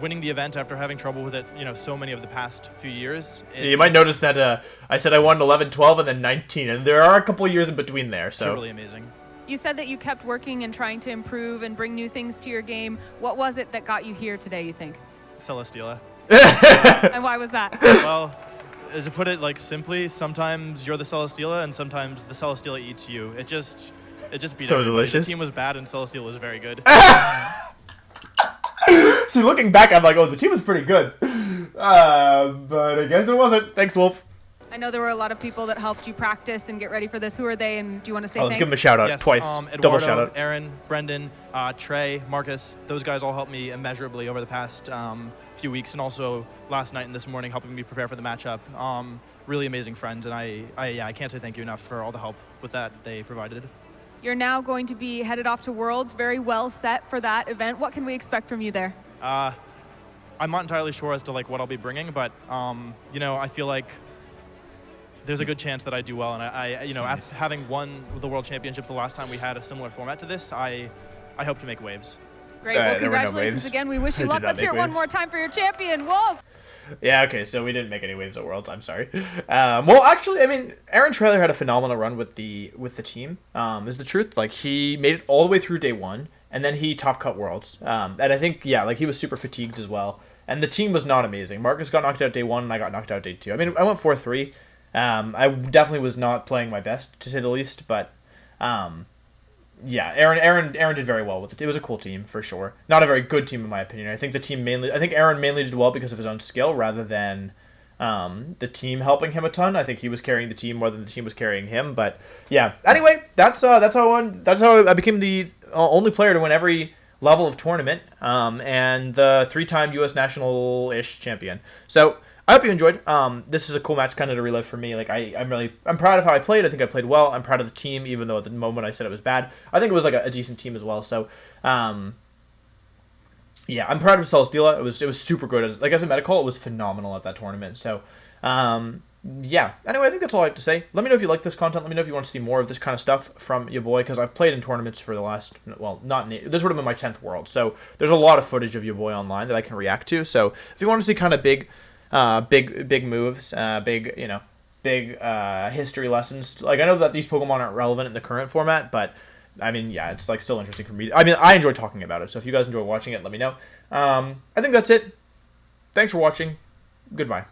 winning the event after having trouble with it, so many of the past few years. You might notice that I said I won 11, 12, and then 19, and there are a couple of years in between there. So it's really amazing. You said that you kept working and trying to improve and bring new things to your game. What was it that got you here today, you think? Celesteela. And why was that? Well, to put it simply, sometimes you're the Celesteela and sometimes the Celesteela eats you. It just beat so everybody. delicious. The team was bad and Celesteela was very good. So looking back, I'm like, oh, the team was pretty good. But I guess it wasn't. Thanks, Wolf. I know there were a lot of people that helped you practice and get ready for this. Who are they, and do you want to say Let's thanks? give them a shout out twice. Eduardo, Double shout out. Aaron, Brendan, Trey, Marcus, those guys all helped me immeasurably over the past few weeks, and also last night and this morning helping me prepare for the matchup. Really amazing friends, and I can't say thank you enough for all the help with that they provided. You're now going to be headed off to Worlds, very well set for that event. What can we expect from you there? I'm not entirely sure as to what I'll be bringing, but I feel like there's a good chance that I do well, and after having won the World Championships the last time we had a similar format to this, I hope to make waves. Great. Well, congratulations again. We wish you luck. Let's hear it one more time for your champion, Wolf. Yeah, okay, so we didn't make any waves at Worlds. I'm sorry. Well, actually, I mean, Aaron Traylor had a phenomenal run with the team. Is the truth? He made it all the way through day 1, and then he top cut Worlds. And I think, yeah, he was super fatigued as well. And the team was not amazing. Marcus got knocked out day 1, and I got knocked out day 2. I mean, I went 4-3. I definitely was not playing my best, to say the least, but yeah, Aaron did very well with it. It was a cool team for sure. Not a very good team in my opinion. I think Aaron mainly did well because of his own skill rather than the team helping him a ton. I think he was carrying the team more than the team was carrying him. But yeah, anyway, that's how I became the only player to win every level of tournament and the 3-time U.S. national-ish champion. So I hope you enjoyed. This is a cool match kind of to relive for me. I'm proud of how I played. I think I played well. I'm proud of the team, even though at the moment I said it was bad. I think it was a decent team as well. So, yeah, I'm proud of Celesteela. It was super good. As a medical, it was phenomenal at that tournament. So, yeah. Anyway, I think that's all I have to say. Let me know if you like this content. Let me know if you want to see more of this kind of stuff from your boy, because I've played in tournaments for the last, this would have been my 10th World. So there's a lot of footage of your boy online that I can react to. So if you want to see kind of big moves, big history lessons. I know that these Pokemon aren't relevant in the current format, but I mean, yeah, it's still interesting for me. I mean, I enjoy talking about it. So if you guys enjoy watching it, let me know. I think that's it. Thanks for watching. Goodbye.